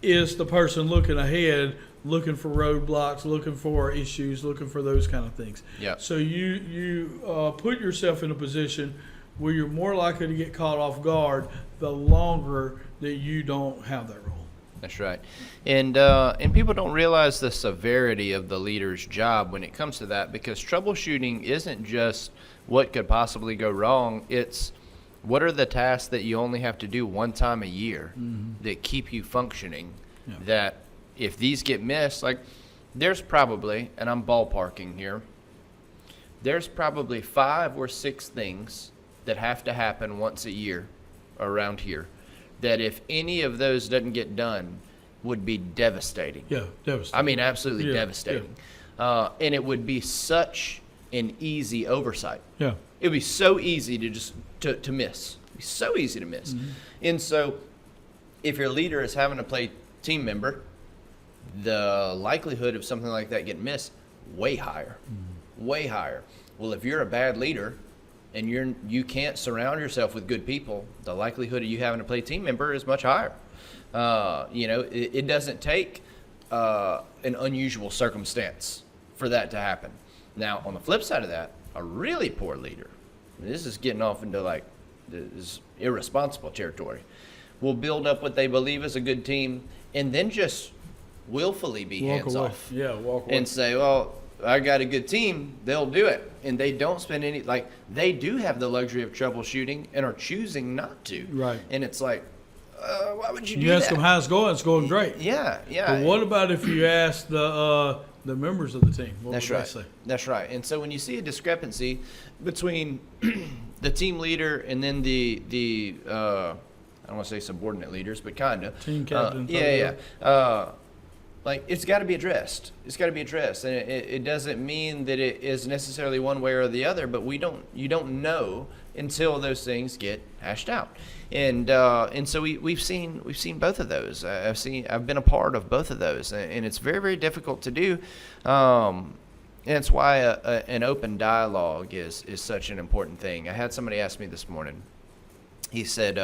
is the person looking ahead, looking for roadblocks, looking for issues, looking for those kind of things. Yeah. So you put yourself in a position where you're more likely to get caught off guard the longer that you don't have that role. That's right. And people don't realize the severity of the leader's job when it comes to that, because troubleshooting isn't just what could possibly go wrong. It's what are the tasks that you only have to do one time a year that keep you functioning, that if these get missed, like there's probably, and I'm ballparking here, there's probably 5 or 6 things that have to happen once a year around here that if any of those doesn't get done would be devastating. Yeah, devastating. I mean, absolutely devastating. Yeah. And it would be such an easy oversight. Yeah. It would be so easy to just to miss. It'd be so easy to miss. And so if your leader is having to play team member, the likelihood of something like that getting missed, way higher. Way higher. Well, if you're a bad leader and you can't surround yourself with good people, the likelihood of you having to play team member is much higher. It doesn't take an unusual circumstance for that to happen. Now, on the flip side of that, a really poor leader, this is getting off into like this irresponsible territory, will build up what they believe is a good team and then just willfully be hands off. Yeah, walk away. And say, well, I got a good team, they'll do it. And they don't spend any, like, they do have the luxury of troubleshooting and are choosing not to. Right. And it's like, why would you do You that? ask them how it's going. It's going great. Yeah, yeah. But what about if you ask the members of the team? What That's would right. they say? That's right. And so when you see a discrepancy between the team leader and then the I don't want to say subordinate leaders, but kind of Team captain. like it's got to be addressed. It's got to be addressed, and it doesn't mean that it is necessarily one way or the other. But you don't know until those things get hashed out, and so we've seen both of those. I've been a part of both of those, and it's very, very difficult to do. And it's why an open dialogue is such an important thing. I had somebody ask me this morning. He said,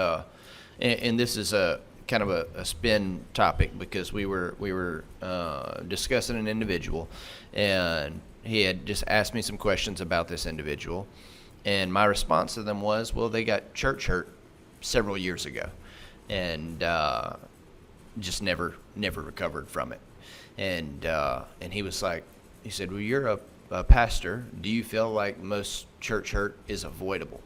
and this is a kind of a spin topic because we were discussing an individual, and he had just asked me some questions about this individual, and my response to them was, well, they got church hurt several years ago, and just never recovered from it, and he was like, he said, well, you're a pastor. Do you feel like most church hurt is avoidable?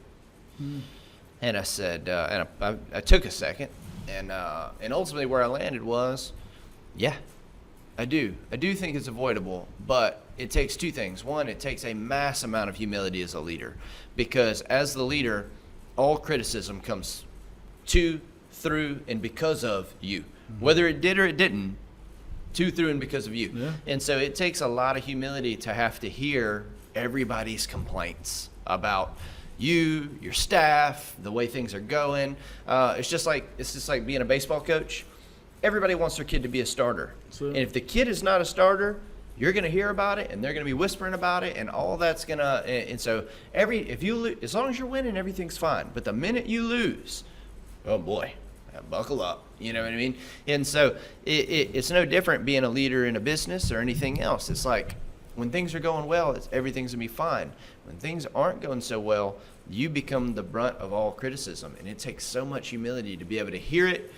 And I said, and I took a second, and ultimately where I landed was, yeah, I do think it's avoidable, but it takes two things. One, it takes a mass amount of humility as a leader, because as the leader, all criticism comes to, through, and because of you, whether it did or it didn't. To, through, and because of you. Yeah. And so it takes a lot of humility to have to hear everybody's complaints about you, your staff, the way things are going. It's just like being a baseball coach. Everybody wants their kid to be a starter. And if the kid is not a starter, you're going to hear about it, and they're going to be whispering about it, and all that's going to. And so if you lose, as long as you're winning, everything's fine. But the minute you lose, oh boy, buckle up. You know what I mean? And so it's no different being a leader in a business or anything else. It's like when things are going well, everything's going to be fine. When things aren't going so well, you become the brunt of all criticism. And it takes so much humility to be able to hear it,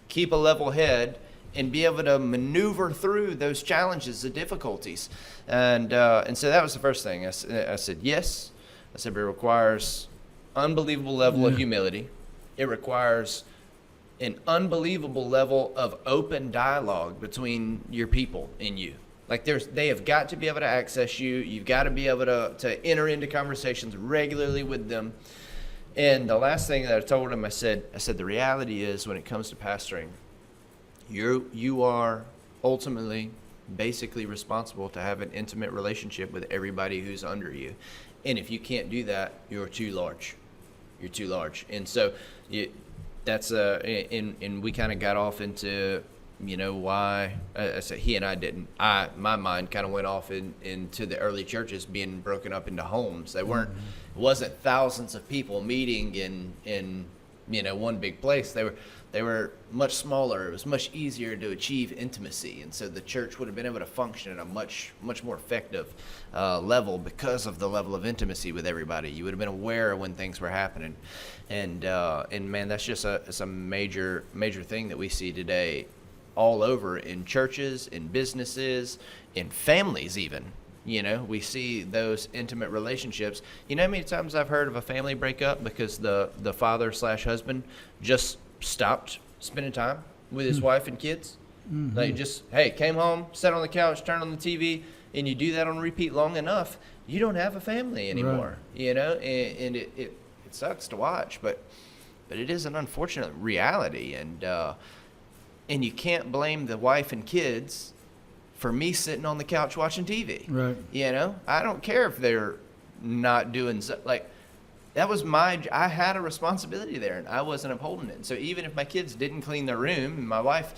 keep a level head, and be able to maneuver through those challenges, the difficulties. And so that was the first thing. I said, yes. I said, but it requires unbelievable level of humility. It requires an unbelievable level of open dialogue between your people and you. Like they have got to be able to access you. You've got to be able to enter into conversations regularly with them. And the last thing that I told him, I said, the reality is when it comes to pastoring, you are ultimately basically responsible to have an intimate relationship with everybody who's under you. And if you can't do that, you're too large. You're too large. And so that's and we kind of got off into, why I said he and I didn't. My mind kind of went off into the early churches being broken up into homes. They weren't. It wasn't thousands of people meeting in one big place. They were much smaller. It was much easier to achieve intimacy, and so the church would have been able to function at a much more effective level because of the level of intimacy with everybody. You would have been aware when things were happening, and man, that's just it's a major thing that we see today, all over in churches, in businesses, in families even. We see those intimate relationships. You know how many times I've heard of a family break up because the father/husband just stopped spending time with his wife and kids? Like just, hey, came home, sat on the couch, turned on the TV, and you do that on repeat long enough, you don't have a family anymore. Right. And it sucks to watch, but it is an unfortunate reality, and you can't blame the wife and kids for me sitting on the couch watching TV. Right. I don't care if they're not doing that was I had a responsibility there, and I wasn't upholding it. And so even if my kids didn't clean their room, and my wife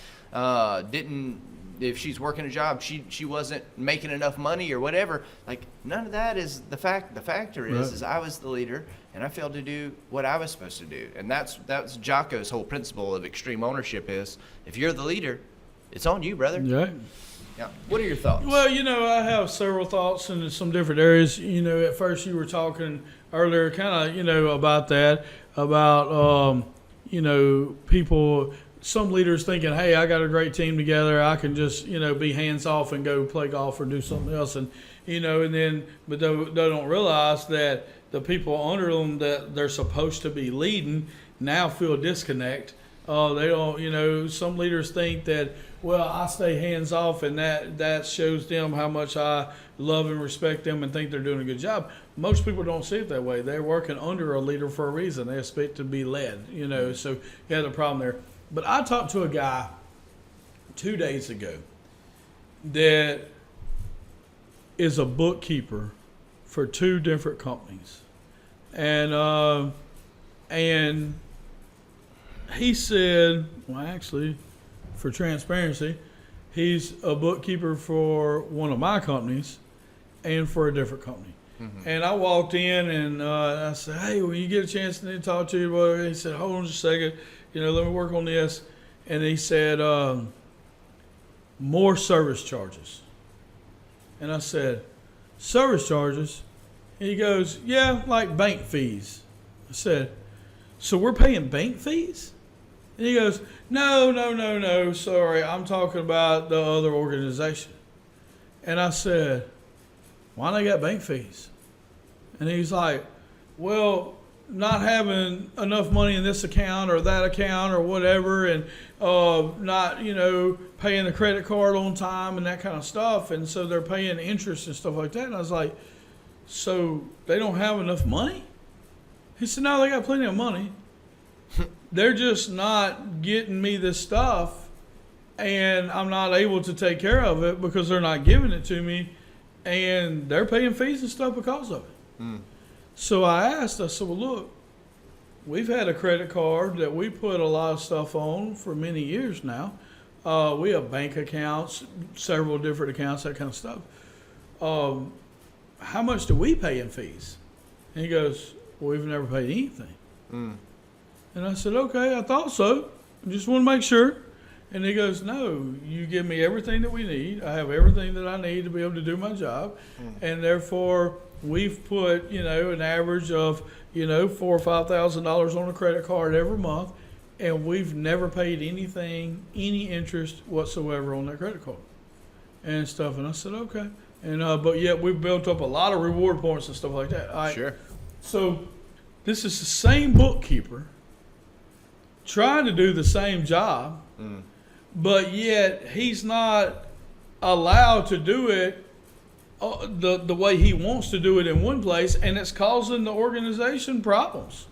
if she's working a job, she wasn't making enough money or whatever, like none of that is the fact. The factor is I was the leader, and I failed to do what I was supposed to do. And that's Jocko's whole principle of extreme ownership is, if you're the leader, it's on you, brother. Right. Yeah. What are your thoughts? Well, I have several thoughts in some different areas. At first you were talking earlier kind of, about that, about, people, some leaders thinking, hey, I got a great team together. I can just, be hands off and go play golf or do something else. And, but they don't realize that the people under them that they're supposed to be leading now feel disconnect. They don't, some leaders think that, well, I stay hands off and that shows them how much I love and respect them and think they're doing a good job. Most people don't see it that way. They're working under a leader for a reason. They expect to be led, so you have a problem there. But I talked to a guy 2 days ago that is a bookkeeper for 2 different companies. And he said, well, actually, for transparency, he's a bookkeeper for one of my companies and for a different company. Mm-hmm. And I walked in and I said, hey, when you get a chance to talk to you, he said, hold on just a second, let me work on this. And he said, more service charges. And I said, service charges? And he goes, yeah, like bank fees. I said, so we're paying bank fees? And he goes, no, sorry, I'm talking about the other organization. And I said, why they got bank fees? And he's like, well, not having enough money in this account or that account or whatever, and not, paying the credit card on time and that kind of stuff. And so they're paying interest and stuff like that. And I was like, so they don't have enough money? He said, no, they got plenty of money. They're just not getting me this stuff, and I'm not able to take care of it because they're not giving it to me, and they're paying fees and stuff because of it. Mm. So I said, well, look, we've had a credit card that we put a lot of stuff on for many years now. We have bank accounts, several different accounts, that kind of stuff. How much do we pay in fees? And he goes, well, we've never paid anything. Mm. And I said, okay, I thought so. I just want to make sure. And he goes, no, you give me everything that we need. I have everything that I need to be able to do my job. Mm. And therefore, we've put, an average of, $4,000 or $5,000 on a credit card every month. And we've never paid anything, any interest whatsoever on that credit card and stuff. And I said, okay. And but yet we've built up a lot of reward points and stuff like that. Sure. So this is the same bookkeeper trying to do the same job, but yet he's not allowed to do it the way he wants to do it in one place, and it's causing the organization problems.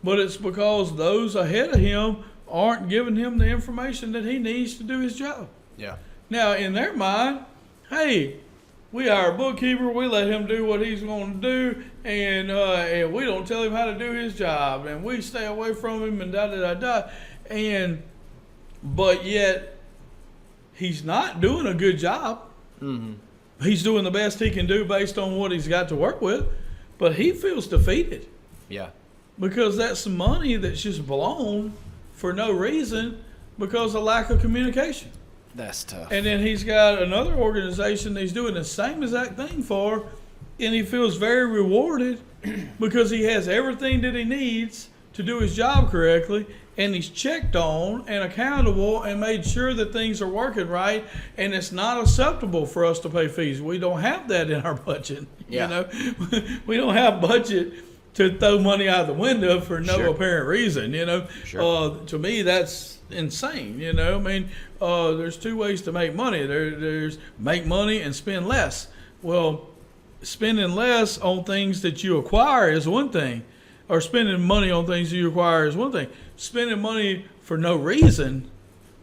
But it's because those ahead of him aren't giving him the information that he needs to do his job. Yeah. Now, in their mind, hey, we hire a bookkeeper, we let him do what he's going to do, and we don't tell him how to do his job, and we stay away from him, and da-da-da-da. But yet, he's not doing a good job. Mm-hmm. He's doing the best he can do based on what he's got to work with, but he feels defeated. Yeah. Because that's money that's just blown for no reason because of lack of communication. That's tough. And then he's got another organization that he's doing the same exact thing for, and he feels very rewarded because he has everything that he needs to do his job correctly, and he's checked on and accountable and made sure that things are working right, and it's not acceptable for us to pay fees. We don't have that in our budget. Yeah. We don't have budget to throw money out the window for no apparent reason, Sure. To me, that's insane, there's 2 ways to make money. There's make money and spend less. Well, spending less on things that you acquire is one thing, or spending money on things you acquire is one thing. Spending money for no reason,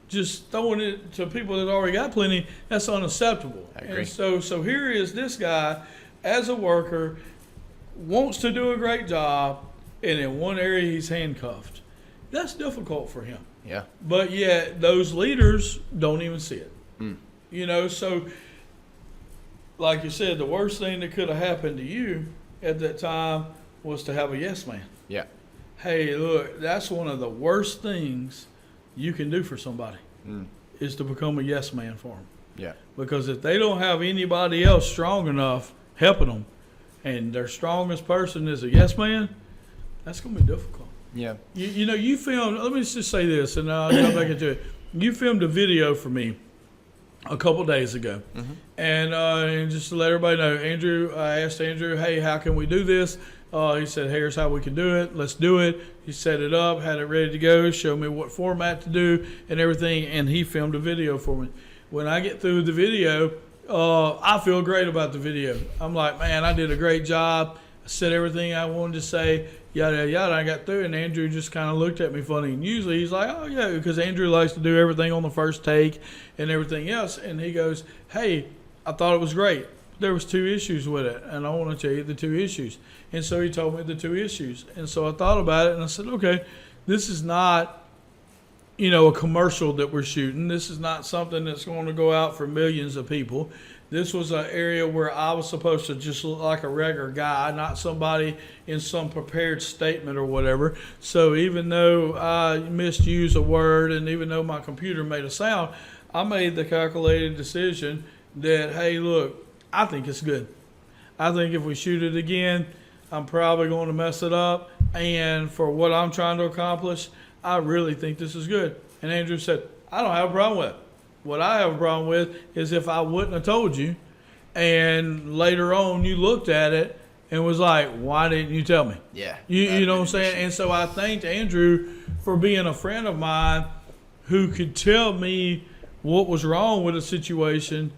just throwing it to people that already got plenty, that's unacceptable. I agree. And so here is this guy, as a worker, wants to do a great job, and in one area he's handcuffed. That's difficult for him. Yeah. But yet those leaders don't even see it. So like you said, the worst thing that could have happened to you at that time was to have a yes man. Yeah. Hey, look, that's one of the worst things you can do for somebody is to become a yes man for them. Yeah. Because if they don't have anybody else strong enough helping them, and their strongest person is a yes man, that's going to be difficult. Yeah. You filmed, let me just say this, and I'll go back into it. You filmed a video for me a couple days ago. Mm-hmm. And just to let everybody know, I asked Andrew, hey, how can we do this? He said, here's how we can do it. Let's do it. He set it up, had it ready to go, showed me what format to do and everything, and he filmed a video for me. When I get through the video, I feel great about the video. I'm like, man, I did a great job. I said everything I wanted to say, yada, yada. I got through, and Andrew just kind of looked at me funny. And usually he's like, oh, yeah, because Andrew likes to do everything on the first take and everything else. And he goes, hey, I thought it was great. There was 2 issues with it, and I want to tell you the 2 issues. And so he told me the 2 issues. And so I thought about it, and I said, okay, this is not, a commercial that we're shooting. This is not something that's going to go out for millions of people. This was an area where I was supposed to just look like a regular guy, not somebody in some prepared statement or whatever. So even though I misused a word and even though my computer made a sound, I made the calculated decision that, hey, look, I think it's good. I think if we shoot it again, I'm probably going to mess it up. And for what I'm trying to accomplish, I really think this is good. And Andrew said, I don't have a problem with it. What I have a problem with is if I wouldn't have told you and later on you looked at it and was like, why didn't you tell me? Yeah. You know what I'm saying? And so I thanked Andrew for being a friend of mine who could tell me what was wrong with a situation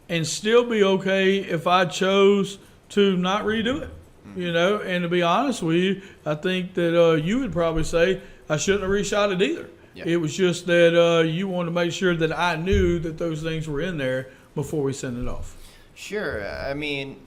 and still be okay if I chose to not redo it. And to be honest with you, I think that you would probably say I shouldn't have reshot it either. Yeah. It was just that you wanted to make sure that I knew that those things were in there before we sent it off. Sure. I mean,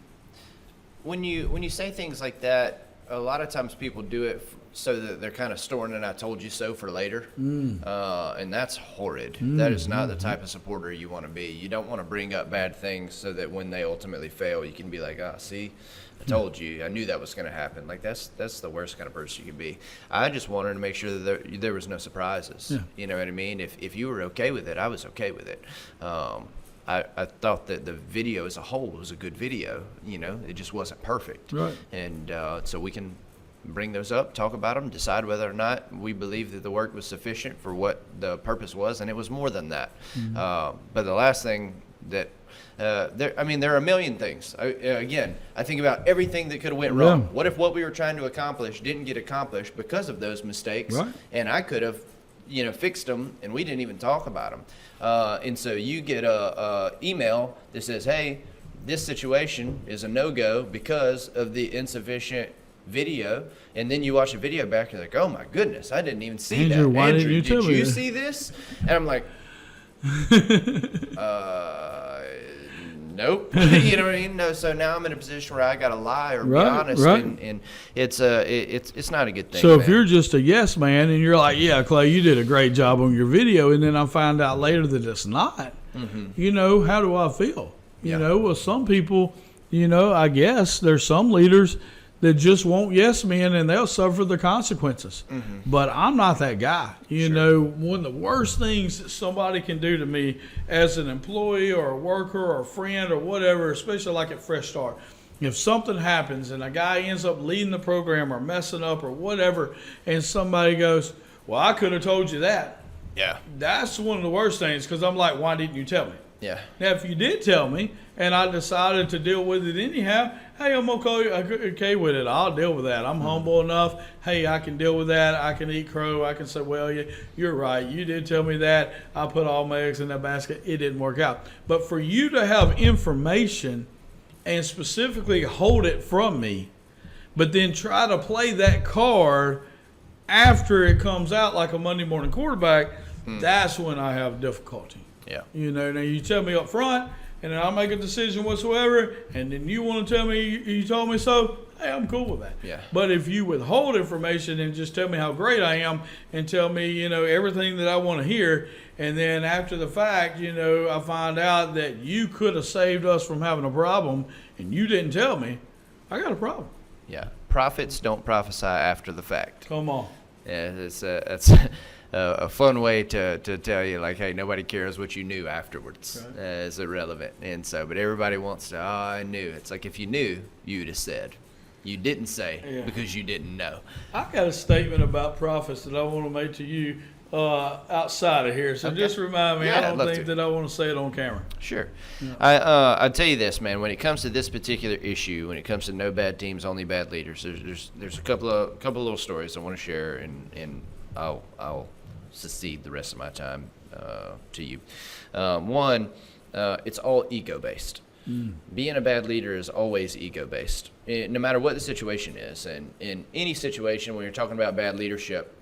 when you say things like that, a lot of times people do it so that they're kind of storing an "I told you so" for later, and that's horrid. That is not the type of supporter you want to be. You don't want to bring up bad things so that when they ultimately fail, you can be like, see, I told you, I knew that was going to happen. Like that's the worst kind of person you could be. I just wanted to make sure that there was no surprises. Yeah. You know what I mean? If you were okay with it, I was okay with it. I thought that the video as a whole was a good video. It just wasn't perfect. Right. And so we can bring those up, talk about them, decide whether or not we believe that the work was sufficient for what the purpose was, and it was more than that. But the last thing that there are a million things. I think about everything that could have went wrong. Yeah. What if what we were trying to accomplish didn't get accomplished because of those mistakes? Right. And I could have, fixed them, and we didn't even talk about them. And so you get a email that says, hey, this situation is a no-go because of the insufficient video, and then you watch the video back, you're like, oh my goodness, I didn't even see Andrew, that. Why Andrew, didn't you tell me? Did you see this? And I'm like, nope. You know what I mean? No. So now I'm in a position where I got to lie or be honest, and it's not a good thing. So if you're just a yes man and you're like, yeah, Clay, you did a great job on your video, and then I find out later that it's not, how do I feel? Well, some people, I guess there's some leaders that just won't yes men and they'll suffer the consequences. But I'm not that guy. One of the worst things that somebody can do to me as an employee or a worker or a friend or whatever, especially like at Fresh Start, if something happens and a guy ends up leading the program or messing up or whatever, and somebody goes, well, I could have told you that. Yeah. That's one of the worst things, because I'm like, why didn't you tell me? Yeah. Now, if you did tell me and I decided to deal with it anyhow, hey, I'm okay with it. I'll deal with that. I'm humble enough. Hey, I can deal with that. I can eat crow. I can say, well, you're right. You did tell me that. I put all my eggs in that basket. It didn't work out. But for you to have information and specifically hold it from me, but then try to play that card after it comes out like a Monday morning quarterback, that's when I have difficulty. Yeah. Now you tell me up front, and then I'll make a decision whatsoever, and then you want to tell me you told me so, hey, I'm cool with that. Yeah. But if you withhold information and just tell me how great I am and tell me, everything that I want to hear, and then after the fact, I find out that you could have saved us from having a problem and you didn't tell me, I got a problem. Yeah. Prophets don't prophesy after the fact. Come on. Yeah, a fun way to tell you, like, hey, nobody cares what you knew afterwards. Right. Is irrelevant. And so, but everybody wants to, I knew. It's like, if you knew, you'd have said. You didn't say because you didn't know. I got a statement about prophets that I want to make to you outside of here. So just remind me. Yeah, I don't I'd love think to. that I want to say it on camera. Sure. I'll tell you this, man. When it comes to this particular issue, when it comes to no bad teams, only bad leaders, there's a couple of little stories I want to share, and I'll secede the rest of my time to you. One, it's all ego based. Being a bad leader is always ego based, no matter what the situation is. And in any situation, when you're talking about bad leadership,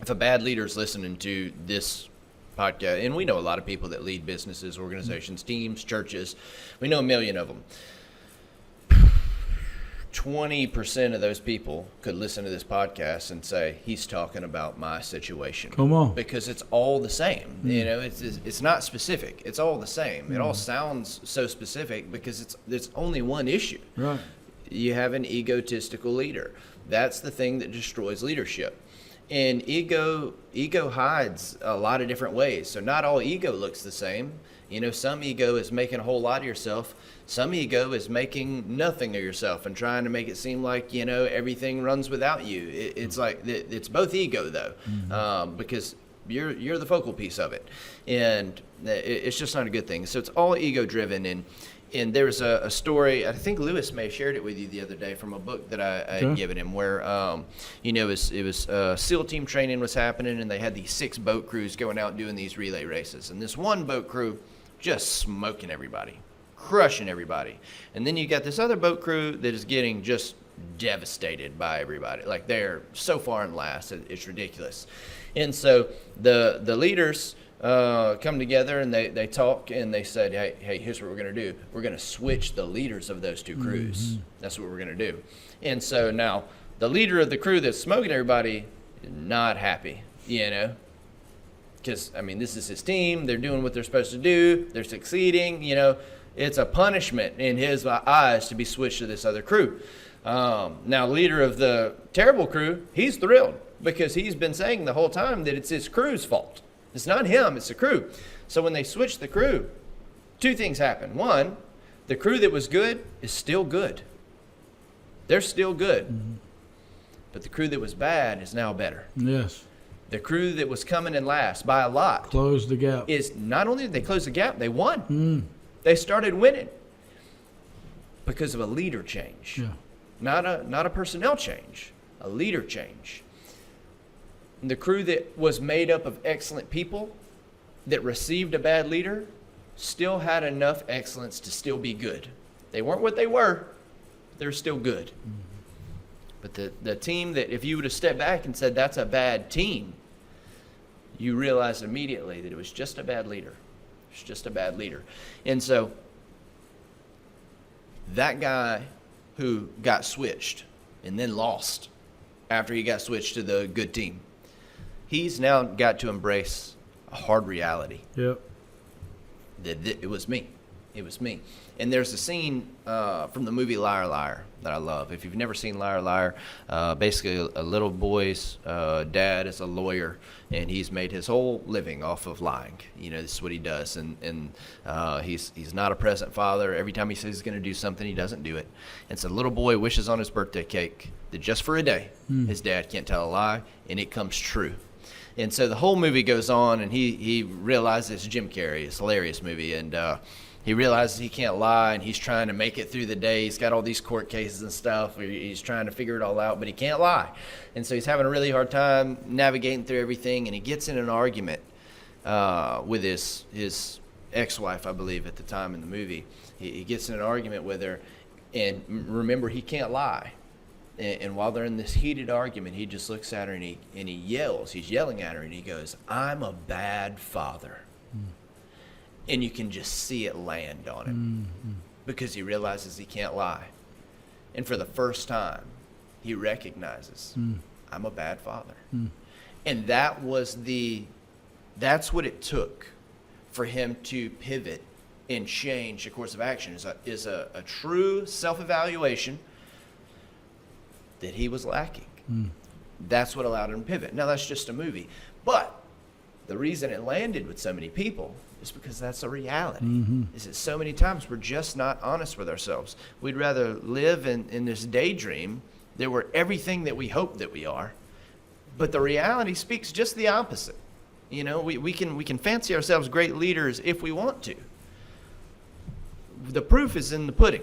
if a bad leader is listening to this podcast, and we know a lot of people that lead businesses, organizations, teams, churches, we know a million of them. 20% of those people could listen to this podcast and say, he's talking about my situation. Come on. Because it's all the same. You know, it's not specific. It's all the same. It all sounds so specific because it's only one issue. Right. You have an egotistical leader. That's the thing that destroys leadership. And ego hides a lot of different ways. So not all ego looks the same. You know, some ego is making a whole lot of yourself. Some ego is making nothing of yourself and trying to make it seem like, you know, everything runs without you. It's like, it's both ego though, because you're the focal piece of it. And it's just not a good thing. So it's all ego driven. And there's a story, I think Lewis may have shared it with you the other day from a book that I had given him where, you know, it was SEAL team training was happening, and they had these 6 boat crews going out doing these relay races. And this one boat crew just smoking everybody, crushing everybody. And then you got this other boat crew that is getting just devastated by everybody. Like, they're so far in last, it's ridiculous. And so the leaders come together and they talk, and they said, hey, here's what we're going to do. We're going to switch the leaders of those 2 crews. That's what we're going to do. And so now the leader of the crew that's smoking everybody is not happy, you know, because, I mean, this is his team. They're doing what they're supposed to do. They're succeeding. You know, it's a punishment in his eyes to be switched to this other crew. Now, leader of the terrible crew, he's thrilled because he's been saying the whole time that it's his crew's fault. It's not him, it's the crew. So when they switch the crew, 2 things happen. One, the crew that was good is still good. They're still good. But the crew that was bad is now better. Yes. The crew that was coming in last by a lot Close the gap. is not only did they close the gap, they won. They started winning because of a leader change. Yeah. Not a personnel change, a leader change. And the crew that was made up of excellent people that received a bad leader still had enough excellence to still be good. They weren't what they were, but they're still good. But the team that, if you would have stepped back and said that's a bad team, you realize immediately that it was just a bad leader. It's just a bad leader. And so that guy who got switched and then lost after he got switched to the good team, he's now got to embrace a hard reality. Yep. That it was me. It was me. And there's a scene from the movie Liar Liar that I love. If you've never seen Liar Liar, basically a little boy's dad is a lawyer, and he's made his whole living off of lying. You know, this is what he does. And he's not a present father. Every time he says he's going to do something, he doesn't do it. And so the little boy wishes on his birthday cake that just for a day, his dad can't tell a lie, and it comes true. And so the whole movie goes on, and he realizes Jim Carrey. It's a hilarious movie, and he realizes he can't lie, and he's trying to make it through the day. He's got all these court cases and stuff. He's trying to figure it all out, but he can't lie. And so he's having a really hard time navigating through everything, and he gets in an argument with his ex-wife, I believe, at the time in the movie. He gets in an argument with her, and remember, he can't lie. And while they're in this heated argument, he just looks at her and he yells. He's yelling at her, and he goes, "I'm a bad father." And you can just see it land on him because he realizes he can't lie. And for the first time, he recognizes, I'm a bad father. And that's what it took for him to pivot and change the course of action, is a true self-evaluation that he was lacking. That's what allowed him to pivot. Now, that's just a movie. But the reason it landed with so many people is because that's a reality. Is that so many times we're just not honest with ourselves. We'd rather live in this daydream that we're everything that we hope that we are. But the reality speaks just the opposite. You know, we can fancy ourselves great leaders if we want to. The proof is in the pudding.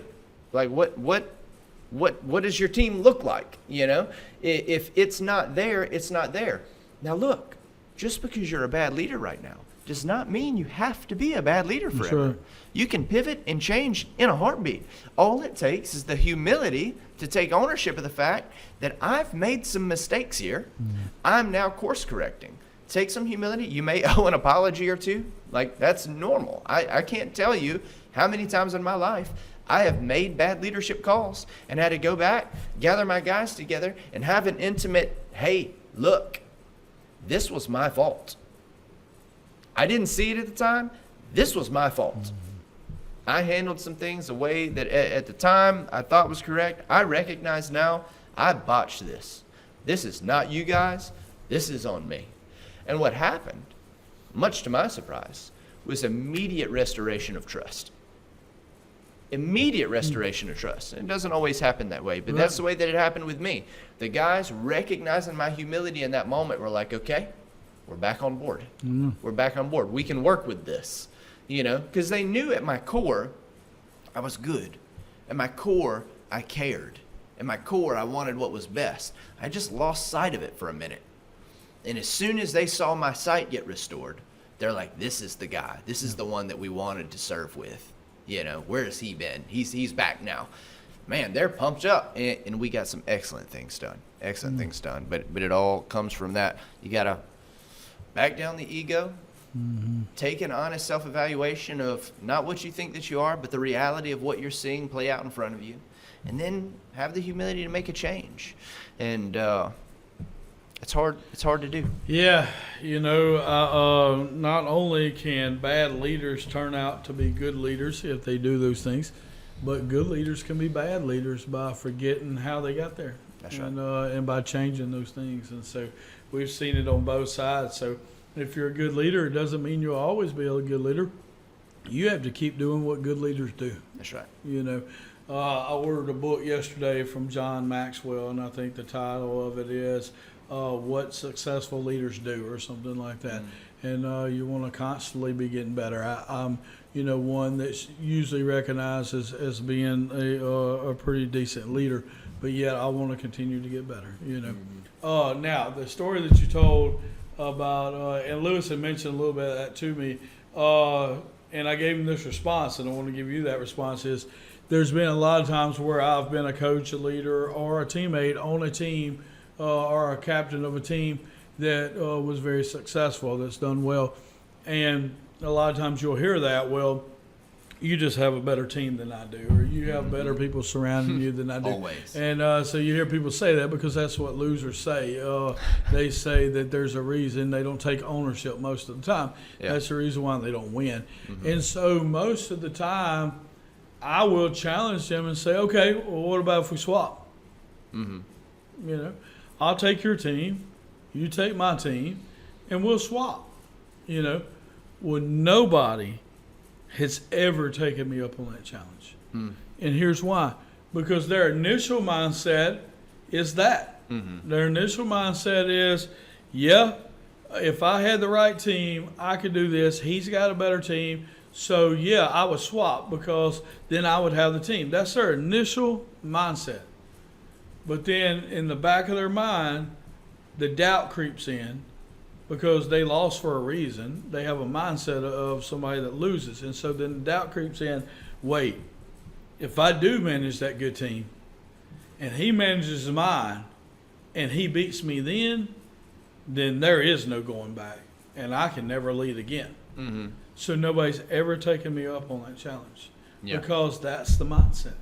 Like what does your team look like? You know, if it's not there, it's not there. Now look, just because you're a bad leader right now does not mean you have to be a bad leader forever. Sure. You can pivot and change in a heartbeat. All it takes is the humility to take ownership of the fact that I've made some mistakes here. I'm now course correcting. Take some humility. You may owe an apology or two. Like, that's normal. I can't tell you how many times in my life I have made bad leadership calls and had to go back, gather my guys together, and have an intimate, hey, look, this was my fault. I didn't see it at the time. This was my fault. I handled some things the way that at the time I thought was correct. I recognize now I botched this. This is not you guys. This is on me. And what happened, much to my surprise, was immediate restoration of trust. Immediate restoration of trust. It doesn't always happen that way, but that's the way that it happened with me. The guys recognizing my humility in that moment were like, okay, we're back on board. We're back on board. We can work with this, you know, because they knew at my core, I was good. At my core, I cared. At my core, I wanted what was best. I just lost sight of it for a minute. And as soon as they saw my sight get restored, they're like, this is the guy. This is the one that we wanted to serve with. You know, where has he been? He's back now. Man, they're pumped up. And we got some excellent things done. Excellent things done. But it all comes from that. You got to back down the ego. Take an honest self-evaluation of not what you think that you are, but the reality of what you're seeing play out in front of you. And then have the humility to make a change. And it's hard to do. Yeah, you know, not only can bad leaders turn out to be good leaders if they do those things, but good leaders can be bad leaders by forgetting how they got there. That's right. And by changing those things. And so we've seen it on both sides. So if you're a good leader, it doesn't mean you'll always be a good leader. You have to keep doing what good leaders do. That's right. You know, I ordered a book yesterday from John Maxwell, and I think the title of it is What Successful Leaders Do, or something like that. And you want to constantly be getting better. I'm, you know, one that's usually recognized as being a pretty decent leader, but yet I want to continue to get better, you know. Now, the story that you told about, and Lewis had mentioned a little bit of that to me, and I gave him this response, and I want to give you that response, is there's been a lot of times where I've been a coach, a leader, or a teammate on a team, or a captain of a team that was very successful, that's done well. And a lot of times you'll hear that, well, you just have a better team than I do, or you have better people surrounding you than I do. Always. And so you hear people say that because that's what losers say. They say that there's a reason they don't take ownership most of the time. Yeah. That's the reason why they don't win. And so most of the time, I will challenge them and say, okay, well, what about if we swap? You know, I'll take your team, you take my team, and we'll swap. You know, well, nobody has ever taken me up on that challenge. And here's why. Because their initial mindset is that. Their initial mindset is, yeah, if I had the right team, I could do this. He's got a better team. So, yeah, I would swap because then I would have the team. That's their initial mindset. But then in the back of their mind, the doubt creeps in because they lost for a reason. They have a mindset of somebody that loses. And so then the doubt creeps in, wait, if I do manage that good team and he manages mine and he beats me then there is no going back and I can never lead again. So nobody's ever taken me up on that challenge because that's the mindset.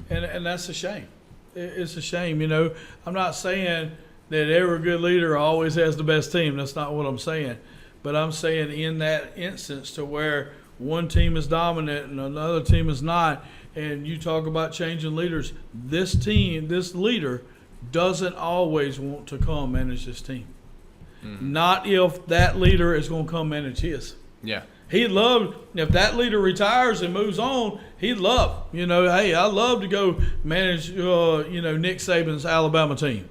And that's a shame. It's a shame. You know, I'm not saying that every good leader always has the best team. That's not what I'm saying. But I'm saying in that instance to where one team is dominant and another team is not, and you talk about changing leaders, this team, this leader doesn't always want to come manage this team. Not if that leader is going to come manage his. Yeah. He'd love, if that leader retires and moves on, he'd love, hey, I love to go manage, Nick Saban's Alabama team.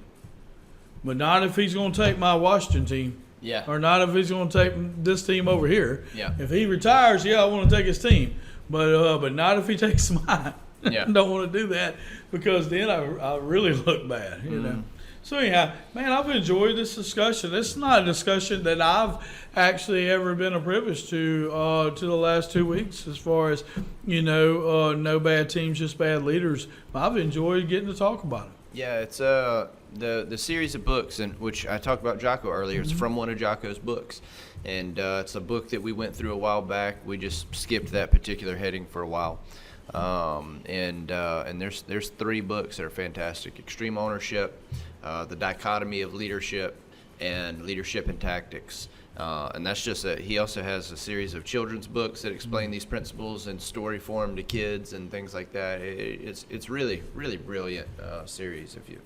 But not if he's going to take my Washington team. Yeah. Or not if he's going to take this team over here. Yeah. If he retires, I want to take his team. But not if he takes mine. Yeah. I don't want to do that because then I really look bad, know. So anyhow, man, I've enjoyed this discussion. It's not a discussion that I've actually ever been a privilege to the last 2 weeks as far as, no bad teams, just bad leaders. I've enjoyed getting to talk about it. Yeah, it's the series of books, in which I talked about Jocko earlier. It's from one of Jocko's books, and it's a book that we went through a while back. We just skipped that particular heading for a while, and there's 3 books that are fantastic: Extreme Ownership, The Dichotomy of Leadership, and Leadership and Tactics. And that's just he also has a series of children's books that explain these principles in story form to kids and things like that. It's really, really brilliant series if you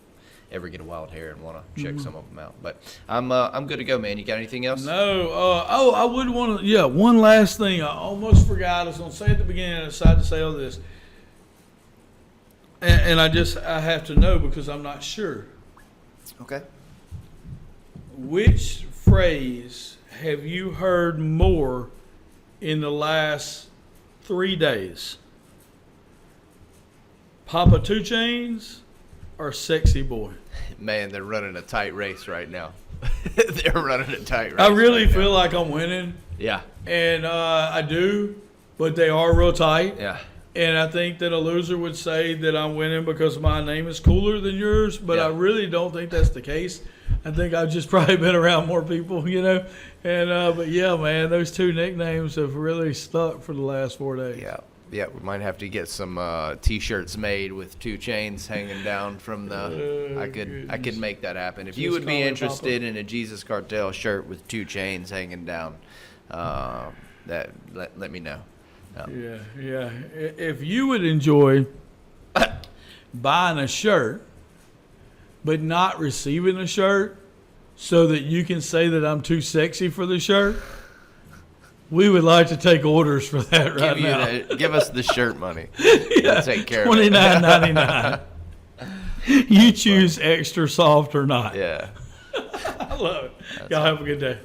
ever get a wild hair and want to check some of them out. But I'm good to go, man. You got anything else? No. I would want to, one last thing. I almost forgot. I was going to say at the beginning. I decided to say all this. And I have to know because I'm not sure. Okay. Which phrase have you heard more in the last 3 days? Papa 2 Chainz or Sexy Boy? Man, they're running a tight race right now. They're running a tight race. I really right feel now. like I'm winning. Yeah. And I do, but they are real tight. Yeah. And I think that a loser would say that I'm winning because my name is cooler than yours, but I really don't think that's the case. I think I've just probably been around more people, And but yeah, man, those 2 nicknames have really stuck for the last 4 days. Yeah. Yeah, we might have to get some T-shirts made with 2 chains hanging down from the. I could make that happen. If you would be interested in a Jesus Cartel shirt with 2 chains hanging down, let me know. Yeah. If you would enjoy buying a shirt, but not receiving a shirt, so that you can say that I'm too sexy for the shirt, we would like to take orders for that right now. Give us the shirt money. We'll take care of it. $29.99. You choose extra soft or not. Yeah. I love it. Y'all have a good day.